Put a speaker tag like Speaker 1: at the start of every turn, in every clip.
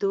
Speaker 1: 2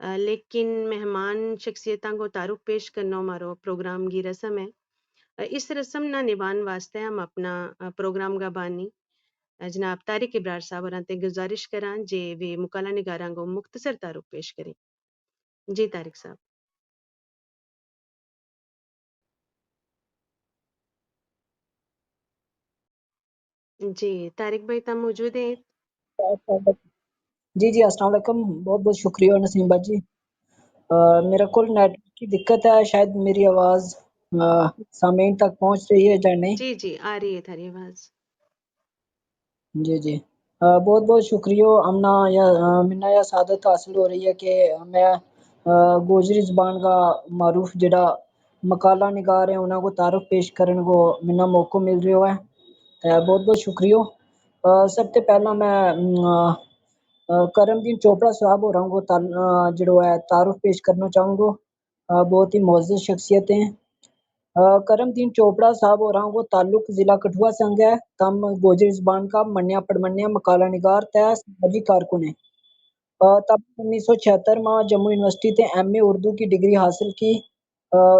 Speaker 1: لیکن مہمان شخصیتاں کو تعارف پیش کرنا ہمارا پروگرام کی رسم ہے۔ اس رسم نہ نبھان واسطے ہم اپنا پروگرام کا بانی جناب طارق ابرار صاحب اور گزارش کراں جے وے مکالہ نگاراں کو مختصر تعارف پیش کریں۔ جی طارق صاحب۔ جی طارق بھائی تم موجود ہیں؟
Speaker 2: جی السلام علیکم، بہت بہت شکریہ نسیم بھائی جی۔ میرا کل نیٹ کی دقت ہے، شاید میری آواز سامعین تک پہنچ رہی ہے یا نہیں؟
Speaker 1: جی آ رہی ہے تھاری آواز۔
Speaker 2: جی بہت بہت شکریہ امنا یا منا یا سعادت حاصل ہو رہی ہے کہ میں گوجری زبان کا معروف جڑا مقالہ نگار ہے انہوں کو تعارف پیش کرنے کو منا موقع مل رہا ہے، بہت بہت شکریہ۔ سب سے پہلا میں کرم دین چوپڑا صاحب ہو رہا ہوں جڑو ہے تعارف پیش کرنا چاہوں گا۔ بہت ہی معزز شخصیت ہیں۔ کرم دین چوپڑا صاحب اور کو تعلق ضلع کٹھوعہ سنگ ہے۔ تم گوجری زبان کا منیا پڑمنیا مقالہ نگار تے سماجی کارکن ہے۔ تب 1976 میں جموں یونیورسٹی تے ایم اے اردو کی ڈگری حاصل کی۔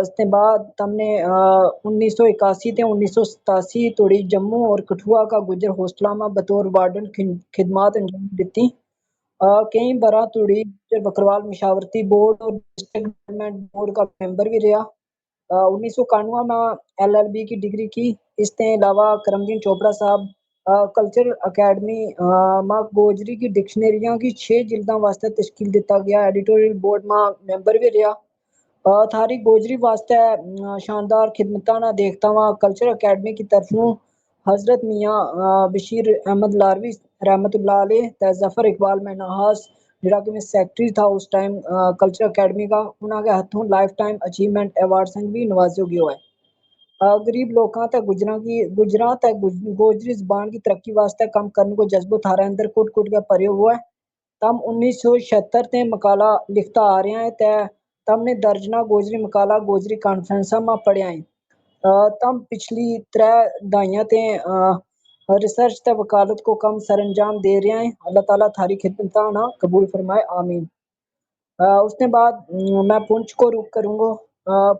Speaker 2: اس کے بعد تم نے 1981 تے 1987 توڑی جموں اور کٹھوعہ کا گجر ہاسٹل میں بطور وارڈن خدمات انجام دیتی۔ کئی برا توڑی بکروال مشاورتی بورڈ اور ڈسٹرکٹ ڈیولپمنٹ بورڈ کا ممبر بھی رہا۔ 1991 میں LLB کی ڈگری کی۔ اس کے علاوہ کرم دین چوپڑا صاحب کلچرل اکیڈمی میں گوجری کی ڈکشنریاں کی 6 جلداں واسطے تشکیل دیتا گیا۔ ایڈیٹوریل بورڈ میں ممبر بھی رہا۔ تھاری گوجری واسطے شاندار خدمتاں نہ دیکھتا ہوا کلچر اکیڈمی کی طرفوں حضرت میاں بشیر احمد لاروی رحمت اللہ علیہ تے ظفر اقبال میں نہاس جڑا کہ میں سیکٹری تھا اس ٹائم کلچر اکیڈمی کا، انہاں کے ہاتھوں لائف ٹائم اچیومنٹ ایوارڈ سنگ بھی نوازے گیا ہے۔ غریب لوکاں تے گجراں تے گوجری زبان کی ترقی واسطے کام کرنے کو جذبہ تھارے اندر کٹ کٹ کے پرے ہوا ہے۔ تم 1976 تے مقالہ لکھتا آ رہے ہیں تے تم نے درجنہ گوجری مقالہ گوجری کانفرنساں میں پڑھیا ہے۔ تم پچھلی 3 دہائیاں تے ریسرچ تے وکالت کو کم سر انجام دے رہے ہیں۔ اللہ تعالیٰ تھاری خدمتاں نہ قبول فرمائے، آمین۔ اس کے بعد میں پونچھ کو رخ کروں گا۔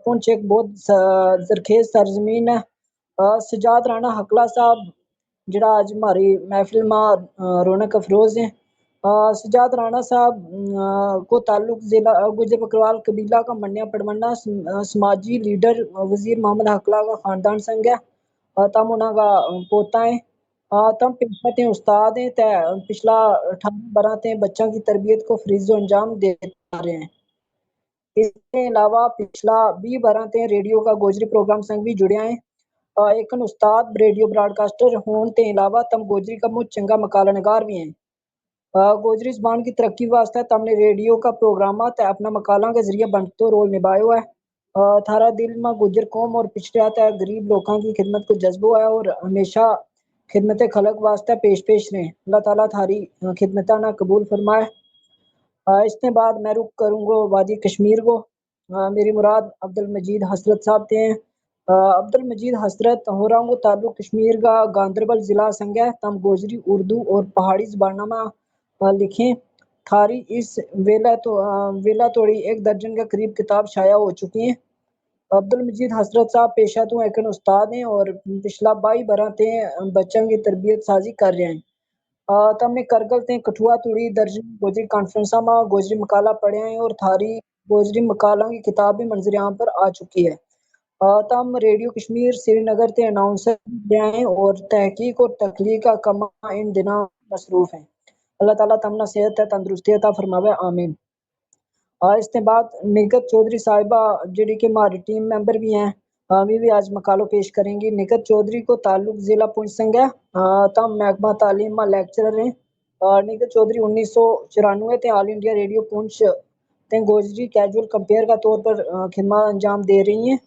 Speaker 2: پونچھ ایک بہت زرخیز سرزمین ہے۔ سجاد رانا حقلہ صاحب جڑا آج ہماری محفل میں رونق افروز ہیں۔ سجاد رانا صاحب کو تعلق ضلع گجر بکروال قبیلہ کا منیا پڑمنا سماجی لیڈر وزیر محمد حقلہ کا خاندان سنگ ہے۔ تم انہاں کا پوتا ہے۔ تم پیشہ تے استاد ہیں تے پچھلا 18 برہ تے بچوں کی تربیت کو فریض و انجام دے رہے ہیں۔ اس کے علاوہ پچھلا 20 برہ تے ریڈیو کا گوجری پروگرام سنگ بھی جڑیا ہیں۔ ایک استاد ریڈیو براڈ کاسٹر ہون تے علاوہ تم گوجری کا مجھ چنگا مقالہ نگار بھی ہیں۔ گوجری زبان کی ترقی واسطے تم نے ریڈیو کا پروگرامات تے اپنا مقالہ کے ذریعے بنتے رول نبھایا ہوا ہے۔ تھارا دل میں گجر قوم اور پچھڑا تے غریب لوگوں کی خدمت کو جذبہ ہے اور ہمیشہ خدمت خلق واسطے پیش رہیں۔ اللہ تعالیٰ تھاری خدمتاں نہ قبول فرمائے۔ اس کے بعد میں رخ کروں گا وادی کشمیر کو۔ میری مراد عبد المجید حسرت صاحب تھے ہیں۔ عبد المجید حسرت ہو رہا ہوں تعلق کشمیر کا گاندربل ضلع سنگ ہے۔ تم گوجری اردو اور پہاڑی زبانوں میں لکھیں۔ تھاری اس ویلا توڑی 1 درجن کے قریب کتاب شائع ہو چکی ہیں۔ عبد المجید حسرت صاحب پیشہ تو ایک استاد ہیں اور پچھلا 22 برہ تے بچوں کی تربیت سازی کر رہے ہیں۔ تم نے کرگل تے کٹھوعہ توڑی درجن گوجری کانفرنساں میں گوجری مقالہ پڑھے ہیں اور تھاری گوجری مقالہ کی کتاب بھی منظر عام پر آ چکی ہے۔ تم ریڈیو کشمیر سری نگر تے اناؤنسر رہے ہیں اور تحقیق اور تخلیق کا کام ان دنوں مصروف ہیں۔ اللہ تعالیٰ تمنا صحت ہے تندرستی عطا فرماوے، آمین۔ اس کے بعد نگت چودھری صاحبہ جڑی کہ ہماری ٹیم ممبر بھی ہیں، بھی آج مقالہ پیش کریں گی۔ نگت چودھری کو تعلق ضلع پونچھ سنگ ہے۔ تم محکمہ تعلیم میں لیکچرر ہیں۔ نگت چودھری 1994 تے آل انڈیا ریڈیو پونچھ تے گوجری کیجول کمپیئر کا طور پر خدمات انجام دے رہی ہیں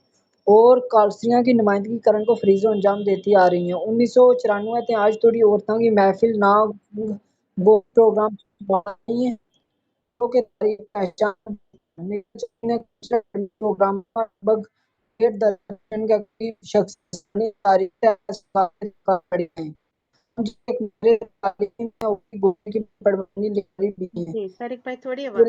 Speaker 2: اور کالسریاں کی نمائندگی کرنے کو فریض و انجام دیتی آ رہی ہیں۔ 1994 تے آج توڑی عورتوں کی محفل ناگ وہ پروگرام بنائی ہیں کہ تاریخ پہچان پروگرام پر لگ بھگ 1.5 درجن کے قریب شخص تاریخ کھڑے ہیں۔ میرے تعلیم میں گوجری کی پڑھوانی لکھائی بھی ہیں۔
Speaker 1: جی طارق بھائی تھوڑی آواز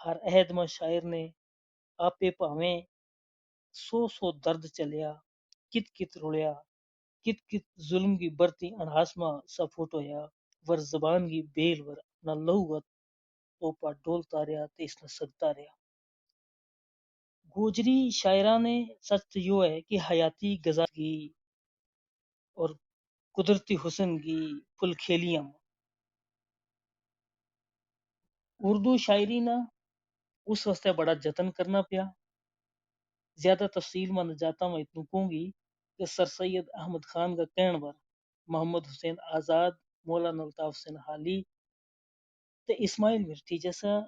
Speaker 3: ہر عہد میں شاعر نے آپے پاویں سو درد چلیا کت کت رڑیا کت کت ظلم کی برتی انہاسما سا پھوٹویا ور زبان کی بیل ور نہ لہوت توپا ڈول تاریا تے اس نے سگتا ریا۔ گوجری شاعرہ نے سچ تو یہ ہے کہ حیاتی غذا کی اور قدرتی حسن کی پھل کھیلیاں اردو شاعری نا اس واسطے بڑا جتن کرنا پیا۔ زیادہ تفصیل میں نہ جاتا میں اتنوں کہوں گی کہ سر سید احمد خان کا کہن پر محمد حسین آزاد، مولانا الطاف حسین حالی تے اسماعیل مرٹھی جیسا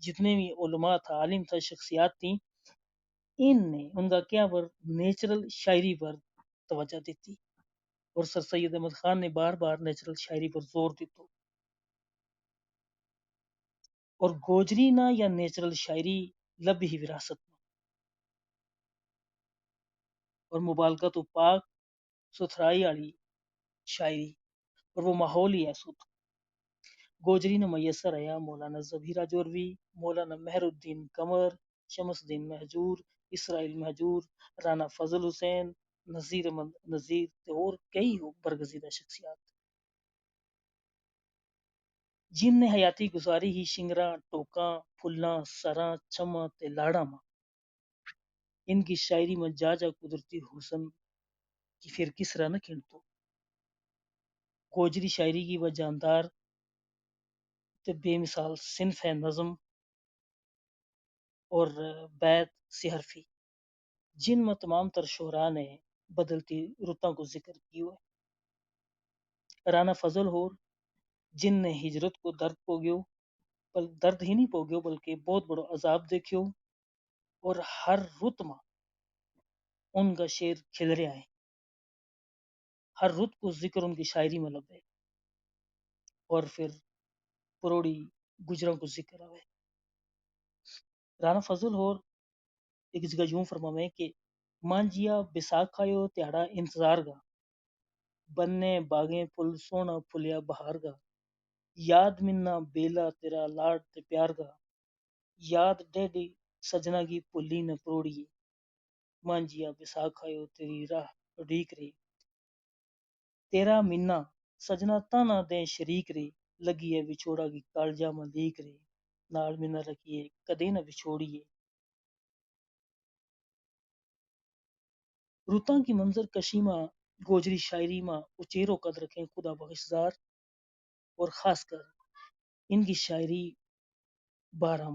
Speaker 3: جتنے بھی علماء تھا، عالم تھا، شخصیات تھیں، ان نے ان کا کیا پر نیچرل شاعری پر توجہ دیتی اور سر سید احمد خان نے بار بار نیچرل شاعری پر زور دیتا اور گوجری نا یا نیچرل شاعری لب ہی وراثت میں اور مبالغہ تو پاک ستھرائی والی شاعری اور وہ ماحول ہی ایسا تھا۔ گوجری نے میسر آیا مولانا ظہیر جوروی، مولانا مہر الدین قمر، شمس الدین مہجور، اسرائیل مہجور، رانا فضل حسین، نذیر احمد نذیر اور کئی برگزیدہ شخصیات جن نے حیاتی گزاری ہی شنگراں ٹوکاں پھلاں سراں چماں تے لاڑاں ماں ان کی شاعری میں جا جا قدرتی حسن کی پھر کس طرح نہ کھنتو گوجری شاعری کی وہ جاندار تے بے مثال صنف ہے نظم اور بیت سحرفی جن میں تمام تر شعراء نے بدلتی رتوں کو ذکر کی ہوئے۔ رانا فضل ہور جن نے ہجرت کو درد پوگیو درد ہی نہیں پوگیو بلکہ بہت بڑا عذاب دیکھیو اور ہر رت میں ان کا شعر کھل رہا ہے، ہر رت کو ذکر ان کی شاعری میں لبے اور پھر پروڑی گجروں کو ذکر آئے۔ رانا فضل ہور ایک جگہ یوں فرماویں کہ مانجیا بساکھایو تیاڑا انتظار گا بننے باغیں پھل سونا پھلیا بہار گا یاد منا بیلا تیرا لاڈ تے پیار گا یاد ڈیڈی سجنا کی پلی نہ پروڑیے مانجیا بساکھایو تیری راہ اڈیک رے تیرا منا سجنا تانا دیں شریک رے لگی ہے وچھوڑا کی کالجا میں لیک رے نال منا رکھیے کدے نہ وچھوڑیے۔ رتاں کی منظر کشی ماں گوجری شاعری ماں اچیرو قد رکھیں خدا بخشدار اور خاص کر ان کی شاعری بارہ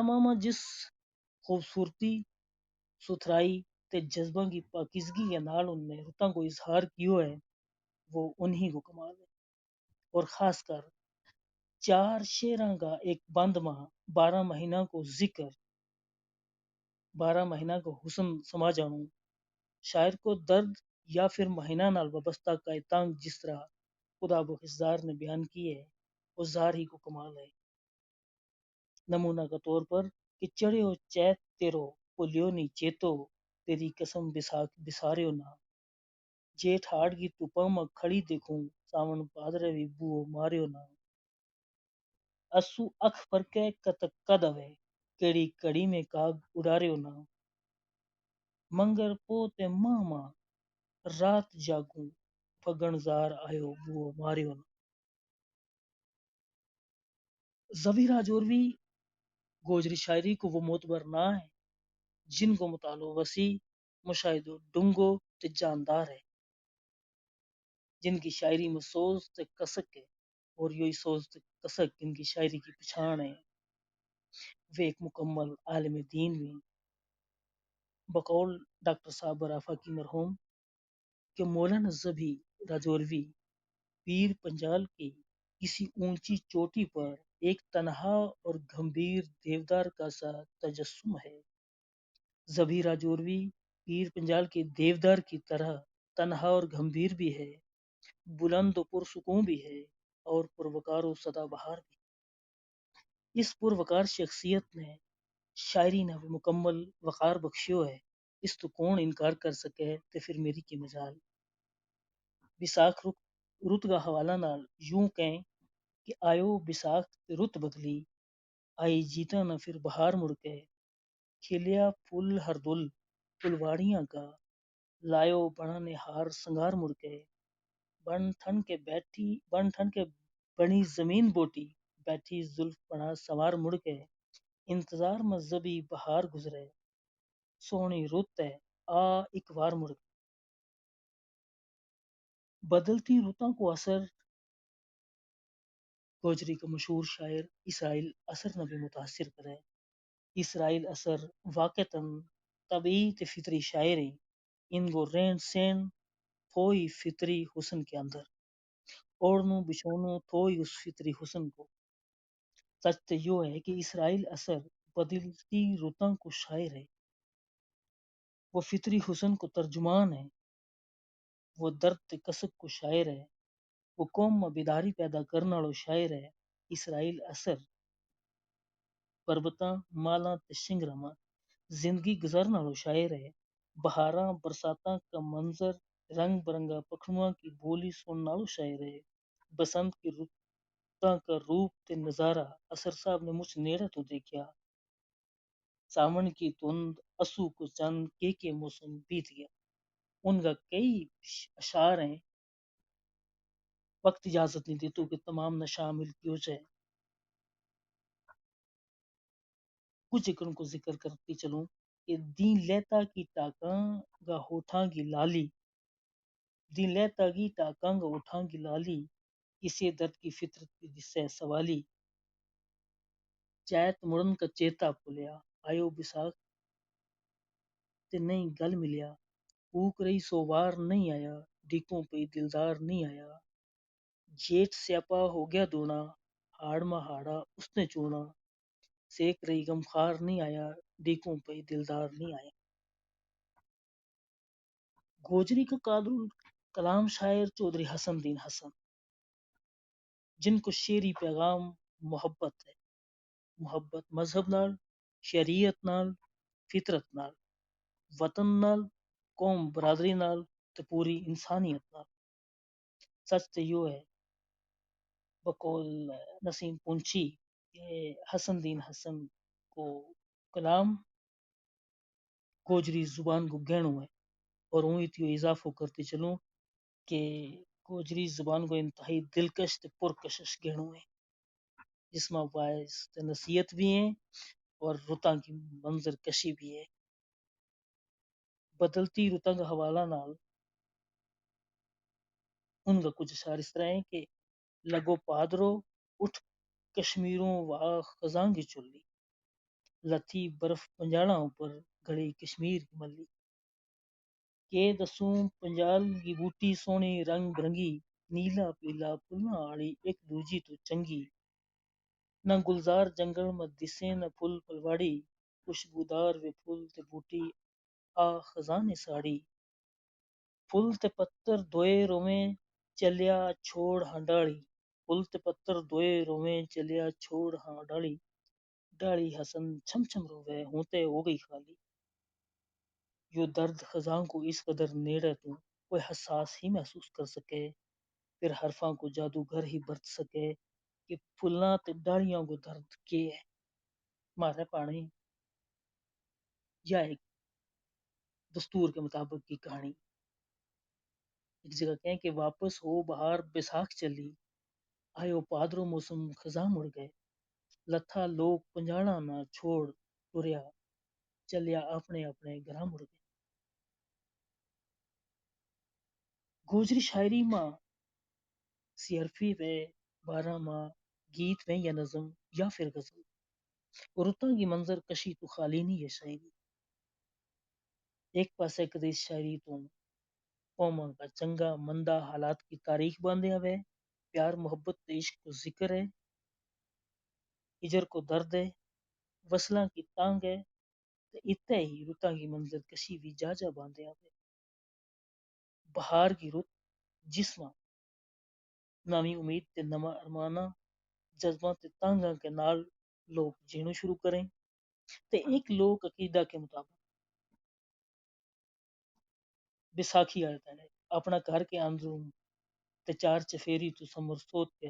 Speaker 3: ماہ میں جس خوبصورتی ستھرائی تے جذبہ کی پاکیزگی کے نال ان نے رتاں کو اظہار کیو ہے وہ انہی کو کمال ہے اور خاص کر 4 شعراں کا ایک بند ماہ 12 مہینہ کو ذکر 12 مہینہ کو حسن سما جانوں شاعر کو درد یا پھر مہینہ نال وابستہ کائتانگ جس طرح خدا بخشدار نے بیان کی ہے وہ ظاہر ہی کو کمال ہے۔ نمونہ کے طور پر کہ چڑھیو چیت تیرو پولیو نی چیتو تیری قسم بساریو نہ جیٹھ ہاڑ کی تپاں میں کھڑی دیکھوں ساون پادرے بھی بو ماریو نہ اسو اکھ پرکے کتک کد اوے کیڑی کڑی میں کاگ اڈاریو نہ منگر پوتے ماں رات جاگوں پگن زار آیو بو ماریو نہ۔ ظہیر جوروی گوجری شاعری کو وہ معتبر نہ ہے جن کو مطالعہ وسیع مشاہدہ ڈنگو تے جاندار ہے جن کی شاعری میں سوز تے کسک ہے اور یہی سوز تے کسک ان کی شاعری کی پچھان ہے۔ وہ ایک مکمل عالم دین بھی بقول ڈاکٹر صاحب برافہ کی مرحوم کہ مولانا ظہیر راجوروی پیر پنجال کی کسی اونچی چوٹی پر ایک تنہا اور گھمبیر دیودار کا سا تجسم ہے۔ ظہیر راجوروی پیر پنجال کے دیودار کی طرح تنہا اور گھمبیر بھی ہے، بلند و پرسکون بھی ہے اور پروکار و سدا بہار بھی۔ اس پروکار شخصیت نے شاعری نے مکمل وقار بخشیو ہے اس تو کون انکار کر سکے تے پھر میری کی مجال۔ وساکھ رت کا حوالہ نال یوں کہیں کہ آیو بساخ تے رت بدلی، آئی جیتا نہ پھر بہار مڑ کے، کھلیا پھول ہر دل پھلواڑیاں کا، لایو بڑھانے ہار سنگار مڑ کے، بن ٹھن کے بنی زمین بوٹی، بیٹھی زلف بنا سوار مڑ کے، انتظار مذہبی بہار گزرے، سونی رت ہے آ ایک بار مڑ کے۔ بدلتی رتوں کو اثر گوجری کا مشہور شاعر اسرائیل اثر نے بھی متاثر کرے۔ اسرائیل اثر واقعتاً طبعی تے فطری شاعر ہیں، ان کو رہن سہن تھوئی فطری حسن کے اندر، اوڑھنو بچھونو تھوئی اس فطری حسن کو۔ سچ تو یہ ہے کہ اسرائیل اثر بدلتی رتوں کو شاعر ہے، وہ فطری حسن کو ترجمان ہے، وہ درد تے کسک کو شاعر ہے، وہ قوم میں بیداری پیدا کرنے والا شاعر ہے۔ اسرائیل اثر پربتاں مالاں تے شنگراں زندگی گزرنے والا شاعر ہے، بہاراں برساتاں کا منظر رنگ برنگا پکھنواں کی بولی سننے والا شاعر ہے، بسنت کی رتاں کا روپ تے نظارہ اثر صاحب نے مجھ نیڑے تو دیکھا، ساون کی دھند اسو کو چند کے موسم بیت گیا۔ ان کا کئی اشعار ہیں، وقت اجازت نہیں دیتو کہ تمام نہ شامل کیوں جائے، کچھ ایکڑوں کو ذکر کرتی چلوں کہ دین لیتا کی ٹاکاں گا ہوٹھاں کی لالی، دین لیتا کی ٹاکاں گا ہوٹھاں کی لالی، کسی درد کی فطرت کی جس سے سوالی، چیت مڑن کا چیتا پھولیا، آیو بساخ تے نہیں گل ملیا، پھوک رہی سو وار نہیں آیا، ڈیکوں پہ دلدار نہیں آیا، جیٹ سیاپا ہو گیا دونا، ہاڑ میں ہاڑا اس نے چونا، سیک رہی غمخار نہیں آیا، ڈیکوں پہ دلدار نہیں آیا۔ گوجری کا قادر کلام شاعر چودھری حسن دین حسن، جن کو شعری پیغام محبت ہے، محبت مذہب نال، شریعت نال، فطرت نال، وطن نال، قوم برادری نال تے پوری انسانیت نال۔ سچ تو یہ ہے بقول نسیم پنچھی کہ حسن دین حسن کو کلام گوجری زبان کو گہنو ہے، اور وہیں تیو اضافہ کرتے چلوں کہ گوجری زبان کو انتہائی دلکش تے پرکشش گہنو ہے، جس میں باعث تے نصیحت بھی ہیں اور رتاں کی منظر کشی بھی ہے۔ بدلتی رتاں کا حوالہ نال ان کا کچھ اشعار اس طرح ہیں کہ لگو پادرو اٹھ کشمیروں وا خزاں کی چلی، لتھی برف پنجاڑاں اوپر گھڑی کشمیر کی ملی، کہ دسوں پنجال کی بوٹی سونی رنگ برنگی، نیلا پیلا پھلاں آڑی ایک دوجی تو چنگی، نہ گلزار جنگل میں دسیں نہ پھل پھلواڑی، خوشبودار وے پھول تے بوٹی آ خزاں نے ساڑی، پھل تے پتر دوئے رویں چلیا چھوڑ ہاں ڈاڑی، پھل تے پتر دوئے رویں چلیا چھوڑ ہاں ڈاڑی، ڈاڑی حسن چھم چھم روے ہونتے ہو گئی خالی۔ یو درد خزاں کو اس قدر نیڑے تو کوئی حساس ہی محسوس کر سکے، پھر حرفاں کو جادوگر ہی برت سکے کہ پھلاں تے ڈاڑیاں کو درد کے ہے، مارے پانی یا ایک دستور کے مطابق کی کہانی۔ ایک جگہ کہیں کہ واپس ہو بہار بیساکھ چلی، آئیو پادرو موسم خزاں مڑ گئے، لتھا لوگ پنجاڑا نہ چھوڑ ٹریا، چلیا اپنے اپنے گھراں مڑ گئے۔ گوجری شاعری ماں سیرفی وے بارہ ماہ گیت میں یا نظم یا پھر غزل، رتاں کی منظر کشی تو خالی نہیں ہے شاعری۔ ایک پاسے کدی شاعری تو قوماں کا چنگا مندا حالات کی تاریخ باندھے ہوئے، پیار محبت تے عشق کو ذکر ہے، ہجر کو درد ہے، وصلاں کی تانگ ہے، تے اتے ہی رتاں کی منظر کشی بھی جا جا باندھے ہوئے۔ بہار کی رت جسماں نامی امید تے نواں ارماناں جذباں تے تانگاں کے نال لوگ جینو شروع کریں، تے ایک لوک عقیدہ کے مطابق بیساکھی آتا ہے، اپنا گھر کے اندروں تے چار چفیری تو سمر سوت کے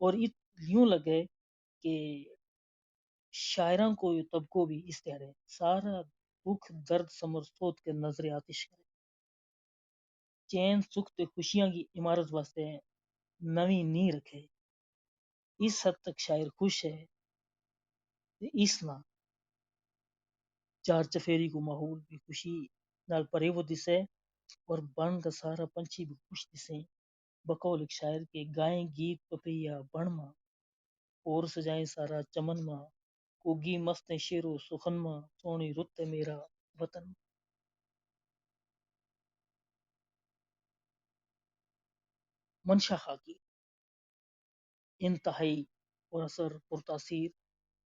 Speaker 3: اور یوں لگے کہ شاعراں کو طبقوں بھی اس طرح ہے سارا دکھ درد سمر سوت کے نظر آتش کرے چین سکھ تے خوشیاں کی عمارت واسطے نویں نہیں رکھے اس حد تک شاعر خوش ہے کہ اس نہ چار چفیری کو ماحول بھی خوشی نال پرے وہ دسے اور بن کا سارا پنچھی بھی خوش دسے بقول ایک شاعر کے گائیں گیت پپیا بن ماں اور سجائیں سارا چمن ماں کوگی مست شیر و سخن ماں سونی رت ہے میرا وطن منشا خاکی انتہائی اور اثر پرتاثیر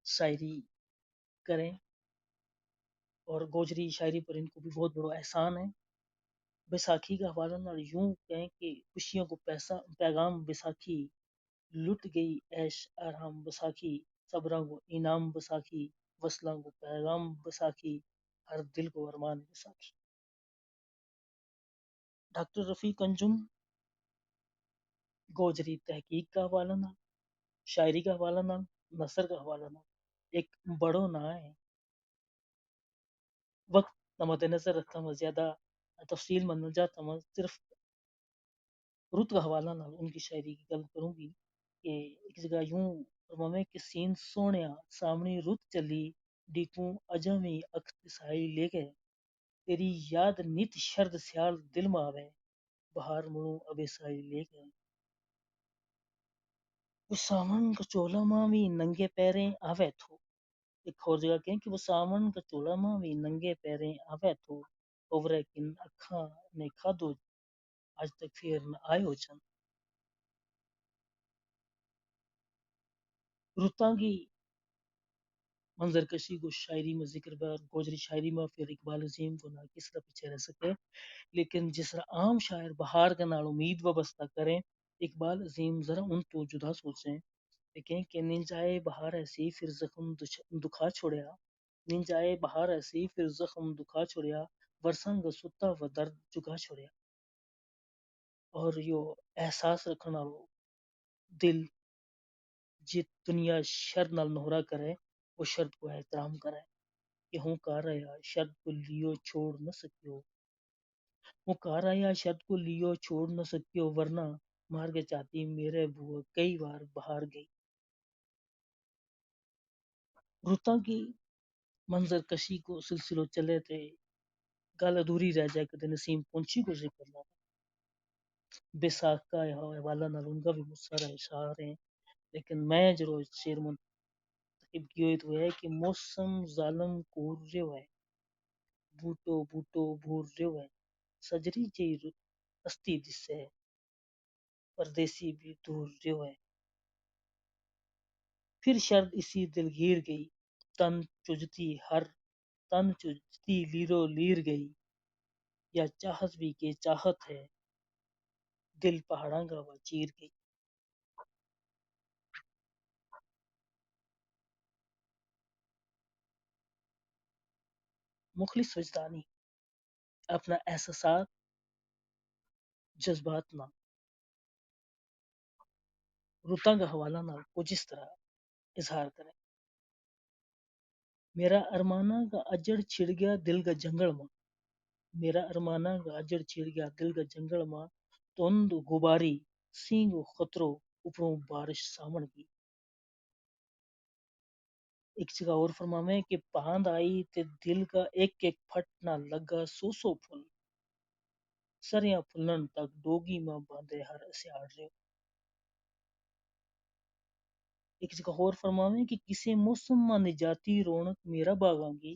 Speaker 3: شاعری کریں اور گوجری شاعری پر ان کو بھی بہت بڑا احسان ہے بیساکھی کا حوالہ نہ یوں کہیں کہ خوشیوں کو پیغام بیساکھی لٹ گئی عیش آرام بیساکھی صبراں کو انعام بیساکھی وصلاں کو پیغام بیساکھی ہر دل کو ارمان بیساکھی ڈاکٹر رفیق انجم گوجری تحقیق کا حوالہ نہ شاعری کا حوالہ نہ نثر کا حوالہ نہ ایک بڑو نہ ہے وقت نہ مد نظر رکھتا ہوں زیادہ تفصیل من جاتا ہوں صرف رت کا حوالہ نہ ان کی شاعری کی گل کروں گی کہ ایک جگہ یوں فرماویں کہ سین سونیا سامنے رت چلی ڈیکوں اجمی اکھ سائی لے گئے تیری یاد نت شرد سیال دل میں آوے بہار منو ابے سائی لے گئے وہ سامن کا چولا ماں بھی ننگے پیریں آوے تھو ایک اور جگہ کہیں کہ وہ سامن کا چولا ماں بھی ننگے پیریں آوے تھو اوورے کن اکھاں نے کھادو آج تک پھر نہ آئے ہو چند رتاں کی منظر کشی کو شاعری میں ذکر بار گوجری شاعری میں پھر اقبال عظیم کو نہ کس طرح پیچھے رہ سکے لیکن جس طرح عام شاعر بہار کا نال امید وابستہ کریں اقبال عظیم ذرا ان تو جدا سوچیں دیکھیں کہ نن جائے بہار ایسی پھر زخم دکھا چھوڑیا نن جائے بہار ایسی پھر زخم دکھا چھوڑیا ورساں کا ستا و درد چکا چھوڑیا اور یہ احساس رکھنا دل جت دنیا شر نال نہرا کرے وہ شرط کو احترام کرے کہ ہوں کار آیا شرط کو لیو چھوڑ نہ سکیو ہوں کار آیا شرط کو لیو چھوڑ نہ سکیو ورنہ مار کے چاہتی میرے بو کئی بار بہار گئی رتاں کی منظر کشی کو سلسلوں چلے تھے گل ادھوری رہ جائے کدے نسیم پنچھی کو ذکر نہ بیساکھ کا حوالہ نال ان کا بھی بہت سارا اشعار ہیں لیکن میں جو شعر منتخب کی ہوئی تو ہے کہ موسم ظالم کور ریو ہے بوٹو بوٹو بھور ریو ہے سجری چی استی دس ہے پردیسی بھی دور ریو ہے پھر شرد اسی دلگیر گئی تن چجتی لیرو لیر گئی یا چاہت بھی کہ چاہت ہے دل پہاڑاں کا وہ چیر گئی مخلص وجدانی اپنا احساسات جذبات نہ رتاں کا حوالہ نہ کچھ اس طرح اظہار کریں میرا ارمانہ کا اجڑ چھڑ گیا دل کا جنگل ماں میرا ارمانہ کا اجڑ چھڑ گیا دل کا جنگل ماں تند غباری سینگ و خطرو اوپروں بارش سامن کی ایک جگہ اور فرماویں کہ پاند آئی تے دل کا ایک ایک پھٹ نہ لگا سو سو پھل سریاں پھلن تک ڈوگی ماں باندھے ہر اسیاڑ رہے ایک جگہ اور فرماویں کہ کسی موسم ماں نجاتی رونق میرا باغاں گی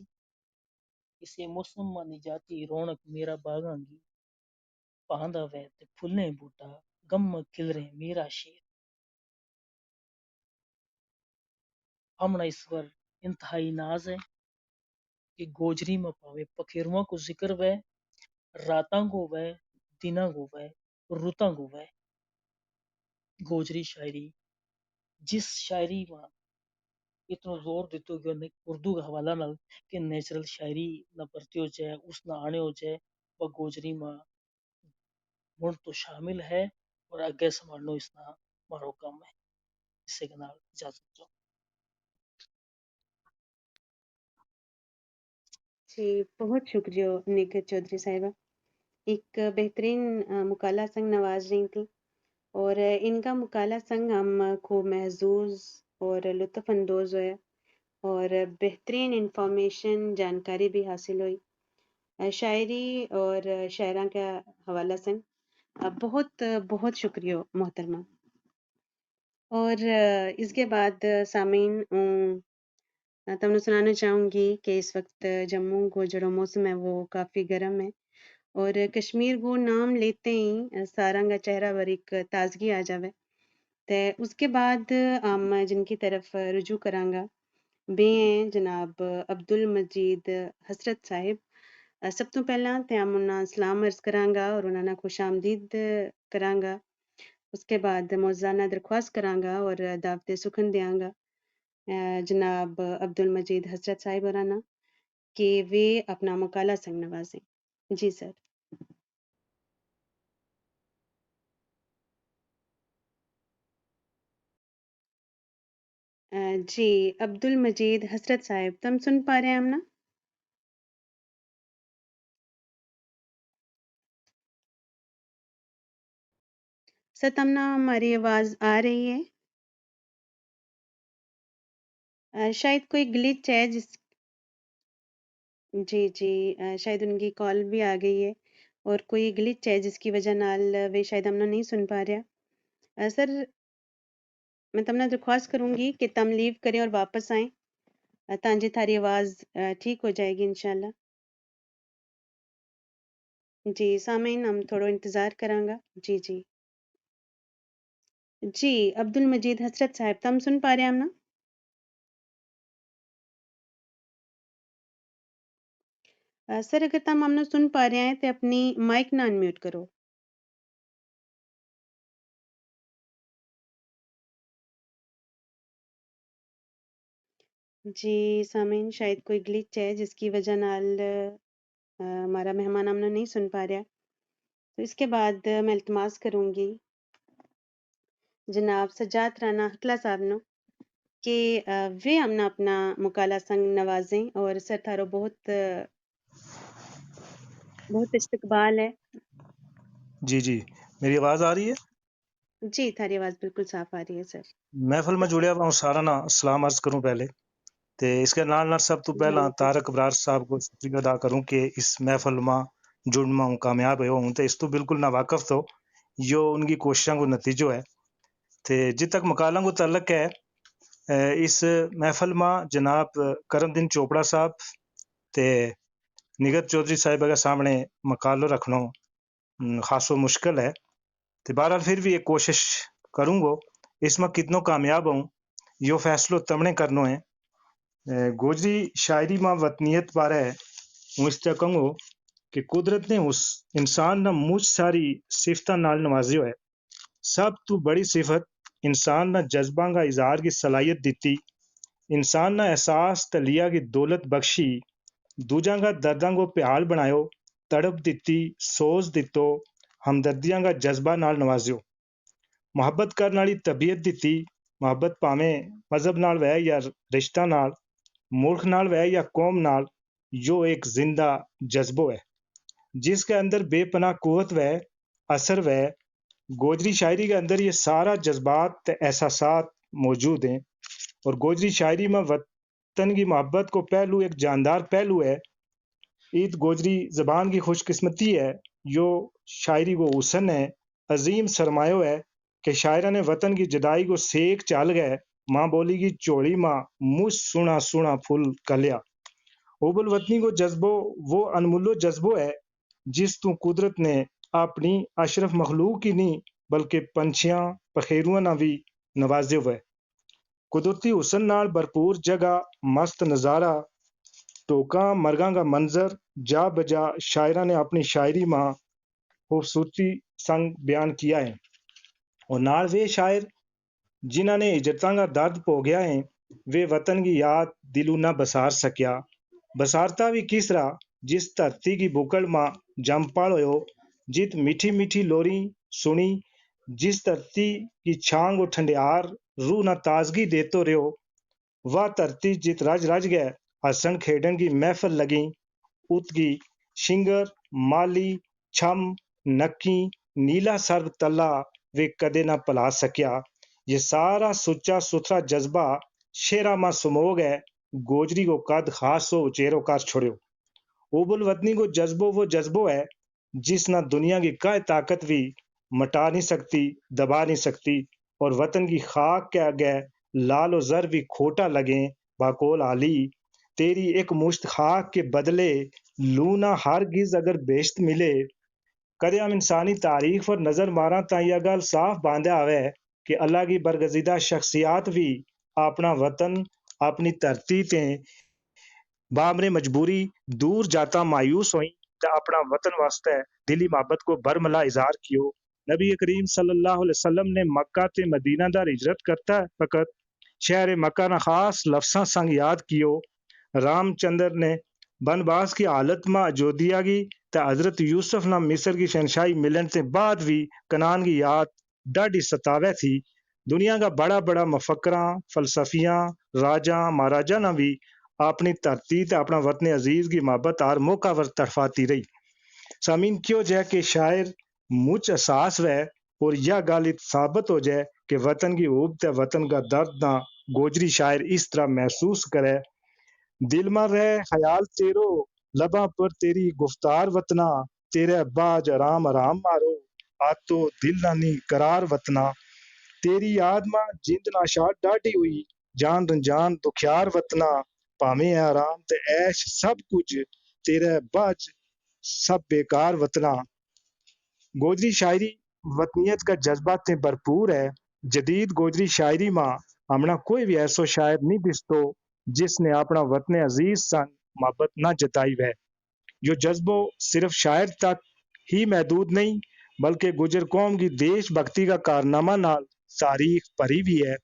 Speaker 3: کسی موسم ماں نجاتی رونق میرا باغاں گی پاند آوے تے پھلیں بوٹا گم کھل رہے میرا شیر ہمنا اس پر انتہائی ناز ہے کہ گوجری میں پاوے پکھیرواں کو ذکر وے راتاں کو وے دناں کو وے رتاں کو وے گوجری شاعری جس شاعری میں اتنا زور دیتے ہو کہ اردو کا حوالہ نال کہ نیچرل شاعری نہ پرتی ہو جائے اس نہ آنے ہو جائے وہ گوجری میں مڑ تو شامل ہے اور آگے سنبھالو اس نہ مارو کام ہے. اس سے کے نال اجازت دو.
Speaker 1: جی بہت شکریہ نکھت چودھری صاحبہ. ایک بہترین مکالہ سنگ نواز رہی تھی اور ان کا مکالہ سنگ ہم خوب محظوظ اور لطف اندوز ہوئے اور بہترین انفارمیشن جانکاری بھی حاصل ہوئی. شاعری اور شاعراں کا حوالہ سنگ بہت بہت شکریہ محترمہ. اور اس کے بعد سامعین تمہیں سنانا چاہوں گی کہ اس وقت جموں کو جڑا موسم ہے وہ کافی گرم ہے اور کشمیر کو نام لیتے ہی ساراں کا چہرہ پر ایک تازگی آ جاوے. تے اس کے بعد ہم جن کی طرف رجوع کروں گا بے ہیں جناب عبد المجید حسرت صاحب. سب تو پہلا تے ہم انہاں سلام عرض کراں گا اور انہاں خوش آمدید کراں گا. اس کے بعد موزانہ درخواست کراں گا اور دعوت سخن دیاں گا جناب عبد المجید حسرت صاحب ہورانا کہ وہ اپنا مکالہ سنگ نوازیں. جی سر. جی عبد المجید حسرت صاحب تم سن پا رہے ہیں ہم نا؟ سر تمنا ہماری آواز آ رہی ہے؟ شاید کوئی گلچ ہے جس جی شاید ان کی کال بھی آ گئی ہے اور کوئی گلچ ہے جس کی وجہ نال وہ شاید ہم نہیں سن پا رہا. سر میں تمنا درخواست کروں گی کہ تم لیو کریں اور واپس آئیں تانجی تھاری آواز ٹھیک ہو جائے گی انشاءاللہ. جی سامعین ہم تھوڑا انتظار کراں گا. جی عبد المجید حسرت صاحب تم سن پا رہے ہیں ہم نا؟ سر اگر تم ہم سن پا رہے ہیں تو اپنی مائک نہ انمیوٹ کرو. جی سامعین شاید کوئی گلچ ہے جس کی وجہ نال ہمارا مہمان آمنا نہیں سن پا رہا. تو اس کے بعد میں التماس کروں گی جناب سجاد رانا حکلا صاحب نو کہ وہ ہم نے اپنا مکالہ سنگ نوازیں اور سر تھارو بہت استقبال ہے.
Speaker 4: جی میری آواز آ رہی ہے؟
Speaker 1: جی تھاری آواز بالکل صاف آ رہی ہے سر.
Speaker 4: محفل میں جڑیا ہوا ہوں سارا نا سلام عرض کروں پہلے تے اس کے نال سب تو پہلا طارق ابرار صاحب کو شکریہ ادا کروں کہ اس محفل میں جڑنا ہوں کامیاب ہوں تے اس تو بالکل نہ واقف تو یہ ان کی کوششوں کو نتیجہ ہے. تے جت تک مکالوں کو تعلق ہے اس محفل میں جناب کرم دین چوپڑا صاحب تے نگت چودھری صاحب کے سامنے مکالو رکھنا خاصو مشکل ہے. تے بہرحال پھر بھی ایک کوشش کروں گا اس میں کتنوں کامیاب ہوں یہ فیصلو تمنے کرنو ہے. گوجری شاعری میں وطنیت بارے ہوں اس طرح کہوں گا کہ قدرت نے اس انسان نہ مجھ ساری صفتاں نال نوازیو ہے. سب تو بڑی صفت انسان نہ جذباں کا اظہار کی صلاحیت دیتی، انسان نہ احساس تلیا کی دولت بخشی، دوجاں کا درداں کو پیال بنایو، تڑپ دیتی، سوز دیتو، ہمدردیاں کا جذبہ نال نوازیو، محبت کرنے والی طبیعت دیتی، محبت پاویں مذہب نال وے یا رشتہ نال، ملک نال وے یا قوم نال، جو ایک زندہ جذبو ہے جس کے اندر بے پناہ قوت وے اثر وے. گوجری شاعری کے اندر یہ سارا جذبات احساسات موجود ہیں اور گوجری شاعری میں وطن کی محبت کو پہلو ایک جاندار پہلو ہے. عید گوجری زبان کی خوش قسمتی ہے، جو شاعری کو حسن ہے، عظیم سرمایہ ہے کہ شاعرہ نے وطن کی جدائی کو سیک چال گئے، ماں بولی کی چوڑی ماں مجھ سونا سونا پھول کلیا. حب الوطنی کو جذبو وہ انمولو جذبو ہے جس تو قدرت نے اپنی اشرف مخلوق کی نہیں بلکہ پنچھیاں پخیروਆਂ نہ بھی نوازے ہوئے. قدرتی حسن نال بھرپور جگہ، مست نظارہ، ٹوکاں مرگاں کا منظر جا بجا شاعرہ نے اپنی شاعری میں خوبصورتی سنگ بیان کیا ہے. اور نال وہ شاعر جنہاں نے ہجرتاں کا درد پو گیا ہے وہ وطن کی یاد دلو نہ بسار سکیا، بسارتا بھی کس طرح جس دھرتی کی بکڑ ماں جم پڑ ہوئے جت میٹھی میٹھی لوری سنی، جس دھرتی کی چھانگ و ٹھنڈیار روح نہ تازگی دیتو رہو، وہ دھرتی جت رج رج گئے ہسن کھیڈن کی محفل لگیں، ات کی شنگر مالی چھم نکی نیلا سرب تلا وے کدے نہ پلا سکیا۔ یہ سارا سچا ستھرا جذبہ شیرا ماں سموگ ہے، گوجری کو قد خاص ہو چیرو کار چھوڑیو۔ اوبل وطنی کو جذبو وہ جذبو ہے جس نہ دنیا کی کائے طاقت بھی مٹا نہیں سکتی، دبا نہیں سکتی، اور وطن کی خاک کے آگے لال و زر بھی کھوٹا لگیں باقول علی، تیری ایک مشت خاک کے بدلے لونا ہرگز اگر بیشت ملے۔ کدے ہم انسانی تاریخ پر نظر مارا تا یہ گل صاف باندھا آوے کہ اللہ کی برگزیدہ شخصیات بھی اپنا وطن اپنی دھرتی تے بامر مجبوری دور جاتا مایوس ہوئیں تے اپنا وطن واسطے دلی محبت کو برملا اظہار کیو۔ نبی کریم صلی اللہ علیہ وسلم نے مکہ تے مدینہ دا ہجرت کرتا وقت شہر مکہ نہ خاص لفظاں سنگ یاد کیو۔ رام چندر نے بنواس کی حالت میں اجودھیا کی تے حضرت یوسف نہ مصر کی شہنشاہی ملن سے بعد بھی کنان کی یاد ڈاڈی ستاوے تھی۔ دنیا کا بڑا بڑا مفکراں فلسفیاں راجاں مہاراجا نہ بھی اپنی دھرتی تے اپنا وطن عزیز کی محبت ہر موقع پر تڑفاتی رہی۔ سامین کیوں جائے کہ شاعر مجھ احساس وے اور یہ گل ثابت ہو جائے کہ وطن کی اوب تے وطن کا درد نہ گوجری شاعر اس طرح محسوس کرے، دل میں رہے خیال تیرو لباں پر تیری گفتار وطنا، تیرے باج آرام آرام مارو آتو دل نانی قرار وطنا، تیری یاد میں جند ناشاد ڈاڈی ہوئی جان رنجان دکھیار وطنا، پامیں آرام تے ایش سب کچھ تیرے باج سب بیکار وطنا۔ گوجری شاعری وطنیت کا جذبات سے بھرپور ہے۔ جدید گوجری شاعری میں ہمنا کوئی بھی ایسو شاعر نہیں دستو جس نے اپنا وطن عزیز سن محبت نہ جتائی ہے۔ جو جذبو صرف شاعر تک ہی محدود نہیں بلکہ گجر قوم کی دیش بھکتی کا کارنامہ نال تاریخ بھری بھی ہے۔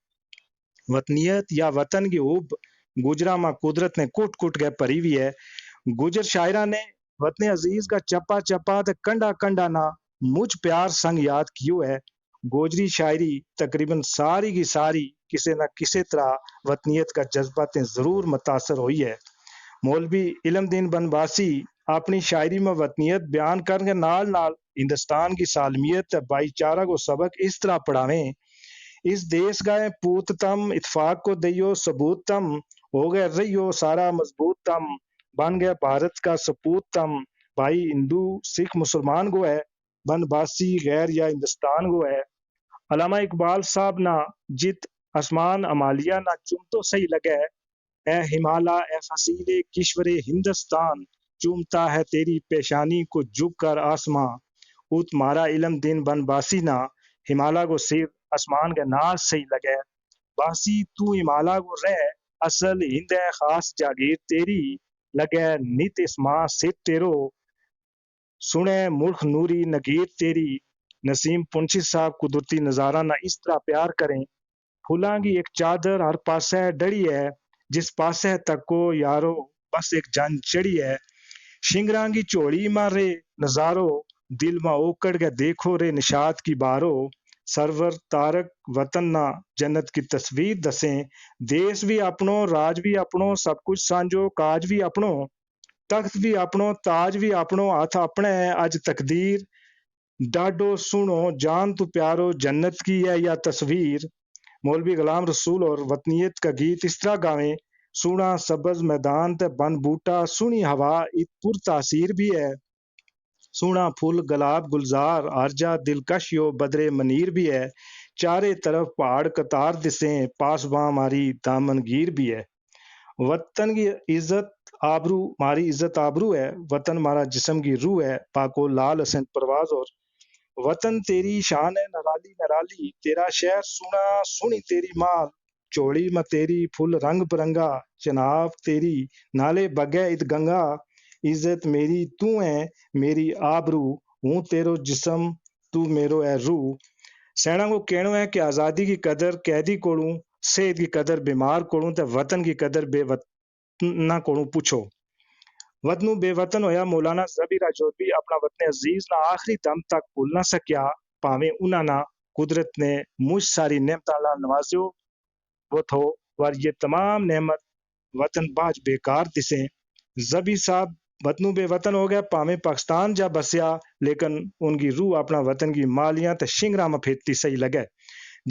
Speaker 4: وطنیت یا وطن کی اوب گجرا ماں قدرت نے کٹ کٹ کے بھری بھی ہے۔ گجر شاعرہ نے وطن عزیز کا چپا چپا تے کنڈا کنڈا نہ مجھ پیار سنگ یاد کیوں ہے۔ گوجری شاعری تقریباً ساری کی ساری کسی نہ کسی طرح وطنیت کا جذبات ضرور متاثر ہوئی ہے۔ مولوی علم دین بنواسی اپنی شاعری میں وطنیت بیان کرنے نال نال ہندوستان کی سالمیت بھائی چارہ کو سبق اس طرح پڑھاویں، اس دیش گائے پوت تم اتفاق کو دیو ثبوت تم، ہو گئے رہیو سارا مضبوط تم، بن گئے بھارت کا سپوت تم، بھائی ہندو سکھ مسلمان گو ہے بنواسی غیر یا ہندوستان گو ہے۔ علامہ اقبال صاحب نہ جت آسمان امالیہ نہ چوم تو صحیح لگے، اے ہمالا اے فصیل کشور ہندوستان، چومتا ہے تیری پیشانی کو جھک کر آسماں، ات مارا علم دین بنواسی نہ ہمالا کو صرف آسمان کے ناز صحیح لگے، باسی تو ہمالا کو رہ اصل ہند ہے خاص جاگیر تیری، لگے نیت اسماں ست تیرو سنے ملک نوری نگیر تیری۔ نسیم پنچھی صاحب قدرتی نظارہ نہ اس طرح پیار کریں، پھولاں کی ایک چادر ہر پاسے ڈڑی ہے، جس پاسے تک کو یارو بس ایک جان چڑی ہے، شنگراں کی چوڑی مارے نظارو دل میں اوکڑ کے دیکھو رے نشاد کی بارو، سرور تارک وطن نہ جنت کی تصویر دسیں، دیس بھی اپنو راج بھی اپنو سب کچھ سانجو کاج بھی اپنو، تخت بھی اپنو تاج بھی اپنو ہاتھ اپنے ہے اج تقدیر، ڈاڈو سنو جان تو پیارو جنت کی ہے یا تصویر۔ مولوی غلام رسول اور وطنیت کا گیت اس طرح گاویں، سونا سبز میدان تے بن بوٹا سونی ہوا ایک پر تاثیر بھی ہے، سونا پھول گلاب گلزار آرجا دلکش یو بدرے منیر بھی ہے، چارے طرف پہاڑ قطار دسیں پاس باں ماری دامن گیر بھی ہے۔ وطن کی عزت آبرو ماری عزت آبرو ہے، وطن مارا جسم کی روح ہے، پاکو لال حسین پرواز اور وطن تیری شان ہے نرالی نرالی، تیرا شہر سونا سونی تیری مال، چوڑی میں تیری پھول رنگ برنگا، چناب تیری نالے بگے ات گنگا، عزت میری تو ہے میری آبرو، ہوں تیرو جسم تو میرو اے روح۔ سینا کو کہنا ہے کہ آزادی کی قدر قیدی کوڑوں، صحت کی قدر بیمار کوڑوں تے وطن کی قدر بے وطن نہ کوڑوں پوچھو۔ وطنوں بے وطن ہویا مولانا زبی راجوری اپنا وطن عزیز نہ آخری دم تک بھول نہ سکیا پاویں انہاں نہ قدرت نے مجھ ساری نعمتاں نال نوازیو وہ تھو ور یہ تمام نعمت وطن باج بیکار دسیں زبی صاحب وطنوں بے وطن ہو گیا پاویں پاکستان جا بسیا لیکن ان کی روح اپنا وطن کی مالیاں تے شنگراں میں پھیرتی صحیح لگے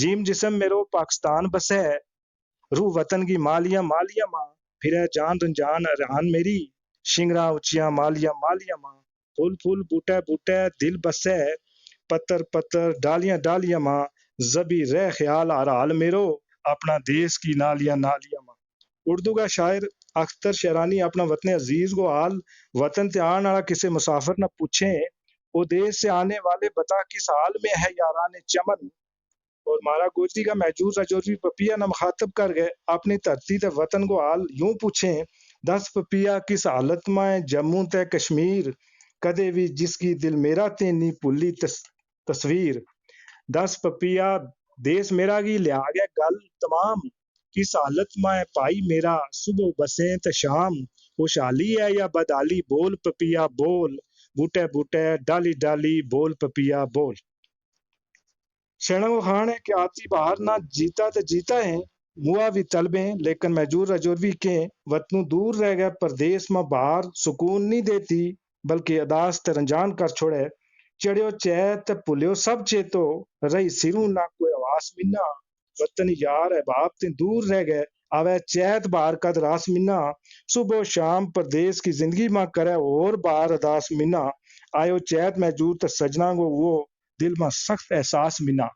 Speaker 4: جیم جسم میرو پاکستان بسے روح وطن کی مالیاں مالیاں ماں پھرے جان رنجان رہان میری شنگراں اچیاں مالیاں مالیاں ماں پھول پھول بوٹے بوٹے دل بسے پتر پتر ڈالیاں ڈالیاں ماں زبی رہ خیال آرال میرو اپنا دیس کی نالیاں نالیاں ماں اردو کا شاعر اختر شیرانی اپنا وطن عزیز کو حال وطن تے آن والا کسی مسافر نہ پوچھیں وہ دیش سے آنے والے بتا کس حال میں ہے یاران چمن اور مارا گوجری کا محجور رجوری پپیا نہ مخاطب کر گئے اپنی دھرتی تے وطن کو حال یوں پوچھیں 10 پپیا کس حالت میں جموں تے کشمیر کدے بھی جس کی دل میرا تینی پلی تصویر 10 پپیا دیس میرا کی لیا گیا گل تمام کس حالت میں پائی میرا صبح بسیں تے شام خوشحالی ہے یا بدحالی بول پپیا بول بوٹے بوٹے ڈالی ڈالی بول پپیا بول شینا خان ہے کہ آتی باہر نہ جیتا تے جیتا ہے موا بھی طلبیں لیکن محجور رجوروی کے وطنوں دور رہ گئے پردیس میں باہر سکون نہیں دیتی بلکہ اداس تے رنجان کر چھوڑے چڑیو چیت پلیو سب چیتو رہی سروں نہ کوئی آواز منا وطن یار احباب تے دور رہ گئے آوے چیت بار قد راس منا صبح و شام پردیس کی زندگی ماں کرے اور بار اداس منا آئیو چیت محجور تے سجنا کو وہ دل میں سخت احساس منا